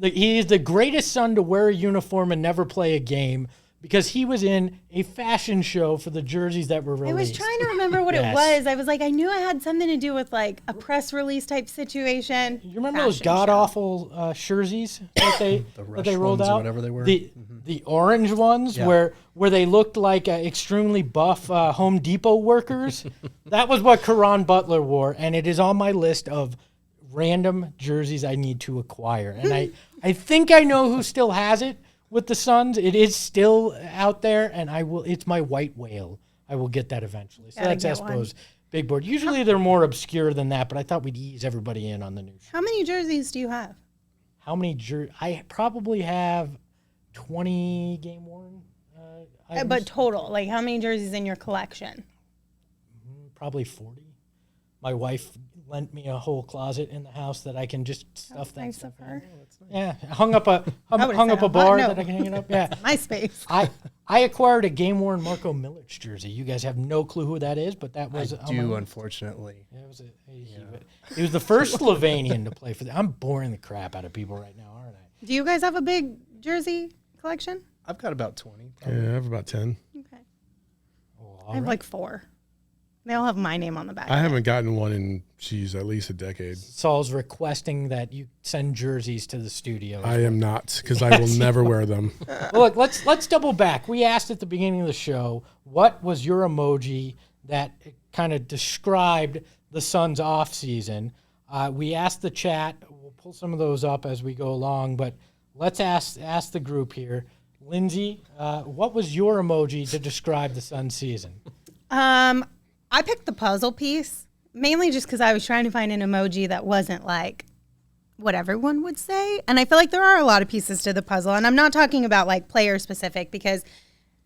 he is the greatest Sun to wear a uniform and never play a game, because he was in a fashion show for the jerseys that were released. I was trying to remember what it was. I was like, I knew it had something to do with like a press release type situation. You remember those god-awful jerseys that they rolled out? Or whatever they were? The orange ones where they looked like extremely buff Home Depot workers? That was what Caron Butler wore, and it is on my list of random jerseys I need to acquire. And I think I know who still has it. With the Suns, it is still out there, and it's my white whale. I will get that eventually. So that's Espo's Big Board. Usually they're more obscure than that, but I thought we'd ease everybody in on the news. How many jerseys do you have? How many jerseys? I probably have 20 game-worn items. But total, like how many jerseys in your collection? Probably 40. My wife lent me a whole closet in the house that I can just stuff that nice stuff of her. in. Yeah, hung up a bar that I can hang it up. Yeah, my space. I acquired a game-worn Marco Milic jersey. You guys have no clue who that is, but that was unfortunately. Yeah, it was the first Slovenian to play for them. I'm boring the crap out of people right now, aren't I? Do you guys have a big jersey collection? I've got about 20. Probably. Yeah, I have about 10. Okay. I have like 4. They all have my name on the back. I haven't gotten one in, at least a decade. Saul's requesting that you send jerseys to the studio. I am not, because I will never wear them. Well, look, let's double back. We asked at the beginning of the show, what was your emoji that kind of described the Suns' off season? We asked the chat. We'll pull some of those up as we go along, but let's ask the group here. Lindsay, what was your emoji to describe the Suns' season? I picked the puzzle piece, mainly just because I was trying to find an emoji that wasn't like what everyone would say. And I feel like there are a lot of pieces to the puzzle. And I'm not talking about like player specific, because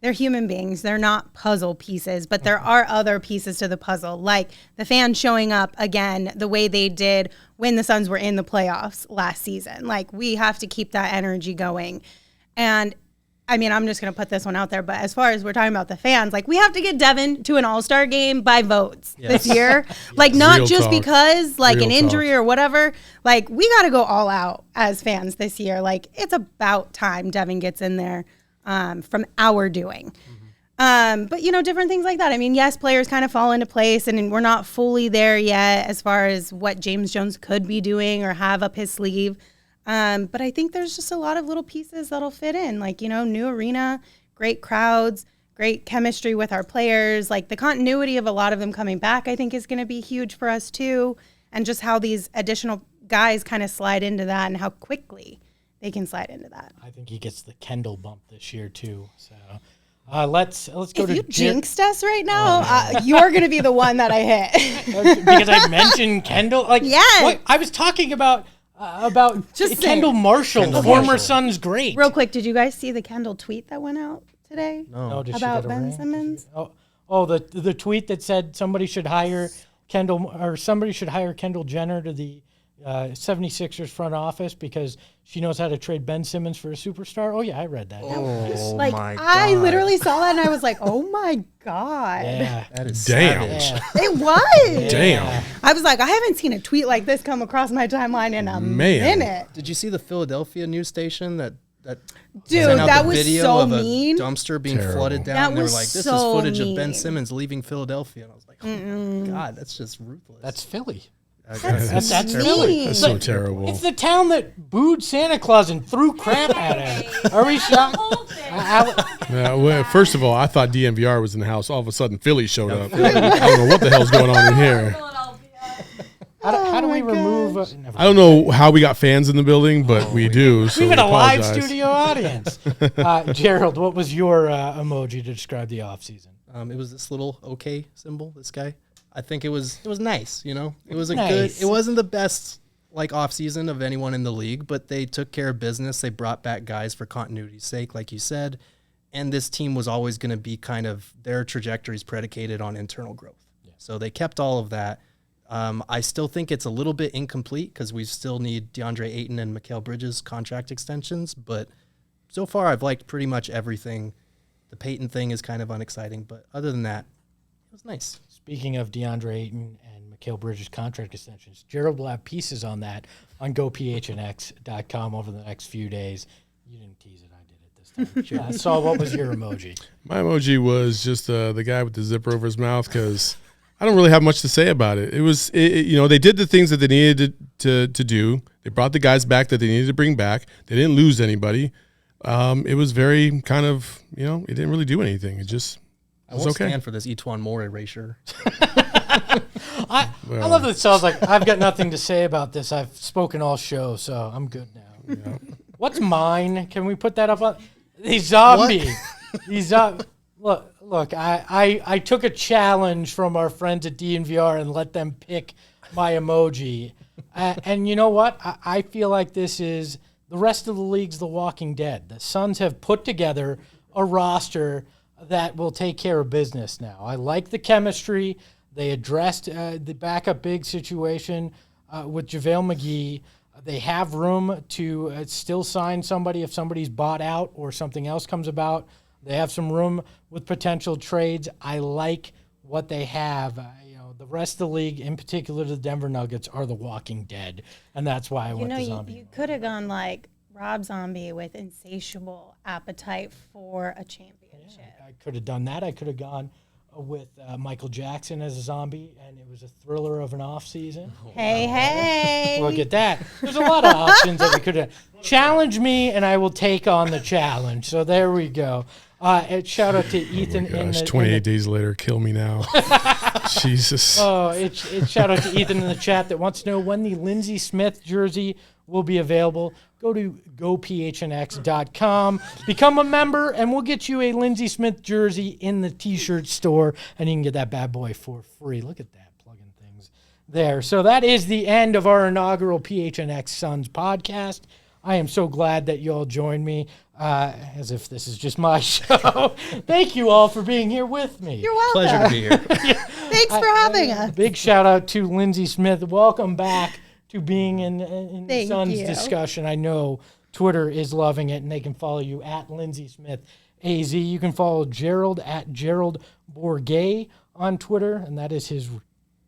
they're human beings. They're not puzzle pieces, but there are other pieces to the puzzle, like the fans showing up again the way they did when the Suns were in the playoffs last season. Like, we have to keep that energy going. And I mean, I'm just going to put this one out there, but as far as we're talking about the fans, like, we have to get Devin to an all-star game by votes this year. Like, not Real just talk. because, like, Real an injury talk. or whatever. Like, we got to go all out as fans this year. Like, it's about time Devin gets in there from our doing. But, you know, different things like that. I mean, yes, players kind of fall into place, and we're not fully there yet as far as what James Jones could be doing or have up his sleeve. But I think there's just a lot of little pieces that'll fit in, like, you know, new arena, great crowds, great chemistry with our players. Like, the continuity of a lot of them coming back, I think, is going to be huge for us too. And just how these additional guys kind of slide into that and how quickly they can slide into that. I think he gets the Kendall bump this year too. So let's go If to you jinxed us right now, you're going to be the one that I hit. because I mentioned Kendall. Like, Yes. what, I was talking about Just Kendall saying. Marshall, Kendall former Marshall. Suns great. Real quick, did you guys see the Kendall tweet that went out today? Oh, did she About get a Ben rant? Simmons? The tweet that said somebody should hire Kendall Jenner to the 76ers front office because she knows how to trade Ben Simmons for a superstar. Oh yeah, I read that. Oh Like, my God. I literally saw that and I was like, oh my God. Yeah. That is Damn. savage. Yeah. It was. Damn. I was like, I haven't seen a tweet like this come across my timeline in a Man. minute. Did you see the Philadelphia news station that Dude, sent out that the was video so of a mean. dumpster being Terrible. flooded down? That And they were was like, this so is footage of Ben mean. Simmons leaving Philadelphia. And I was like, oh my God, that's just ruthless. That's Philly. That's That's mean. Philly. That's so But terrible. It's the town that booed Santa Claus and threw crap at him. Are we shocked? First of all, I thought DMVR was in the house. All of a sudden, Philly showed up. I don't know what the hell's going on in here. How do we my remove? I don't know how we got fans in the building, but we do. So We we have a live apologize. studio audience. Gerald, what was your emoji to describe the offseason? It was this little OK symbol, this guy. I think it was nice, you know? It was a Nice. good, it wasn't the best like off season of anyone in the league, but they took care of business. They brought back guys for continuity's sake, like you said. And this team was always going to be kind of their trajectories predicated on internal growth. Yeah. So they kept all of that. I still think it's a little bit incomplete because we still need DeAndre Ayton and Mikal Bridges contract extensions. But so far, I've liked pretty much everything. The Peyton thing is kind of unexciting, but other than that, it was nice. Speaking of DeAndre Ayton and Mikal Bridges contract extensions, Gerald will have pieces on that on gophnx.com over the next few days. You didn't tease it, I did it this time. Saul, what was your emoji? My emoji was just the guy with the zipper over his mouth because I don't really have much to say about it. It was, they did the things that they needed to do. They brought the guys back that they needed to bring back. They didn't lose anybody. It was very kind of, it didn't really do anything. It just I was won't okay. stand for this Etwan Moore erasure. I love that Saul's like, I've got nothing to say about this. I've spoken all show, so I'm good now. What's mine? Can we put that up on the zombie? Look, I took a challenge from our friends at DNVR and let them pick my emoji. And you know what? I feel like this is the rest of the league's The Walking Dead. The Suns have put together a roster that will take care of business now. I like the chemistry. They addressed the backup big situation with Javel Mcgee. They have room to still sign somebody if somebody's bought out or something else comes about. They have some room with potential trades. I like what they have. The rest of the league, in particular the Denver Nuggets, are the Walking Dead, and that's why I went to zombie. You could have gone like Rob Zombie with insatiable appetite for a championship. I could have done that. I could have gone with Michael Jackson as a zombie, and it was a thriller of an off season. Hey. Look at that. There's a lot of options that we could have. Challenge me, and I will take on the challenge. So there we go. Shout out to Ethan. Gosh, 28 days later, kill me now. Jesus. Oh, it's shout out to Ethan in the chat that wants to know when the Lindsey Smith jersey will be available. Go to gophnx.com, become a member, and we'll get you a Lindsey Smith jersey in the T-shirt store, and you can get that bad boy for free. Look at that, plugging things there. So that is the end of our inaugural PHNX Suns podcast. I am so glad that you all joined me, as if this is just my show. Thank you all for being here with me. You're welcome. Pleasure to be here. Thanks for having us. Big shout out to Lindsey Smith. Welcome back to being in the Thank Suns you. discussion. I know Twitter is loving it, and they can follow you at Lindsey Smith AZ. You can follow Gerald at Gerald Bourget on Twitter, and that is his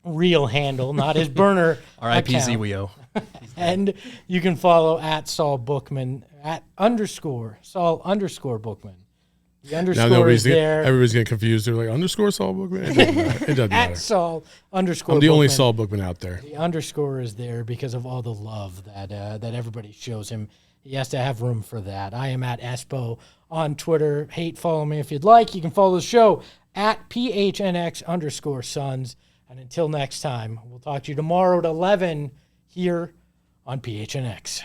real handle, not his burner R.I.P. account. Zwio. And you can follow at Saul Bookman at Saul_Bookman. The underscore is there. Everybody's getting confused. They're like, underscore Saul Bookman? It doesn't matter. It doesn't At matter. Saul_. I'm the Bookman. only Saul Bookman out there. The underscore is there because of all the love that everybody shows him. He has to have room for that. I am at Espo on Twitter. Follow me if you'd like. You can follow the show at PHNX_Suns. And until next time, we'll talk to you tomorrow at 11 here on PHNX.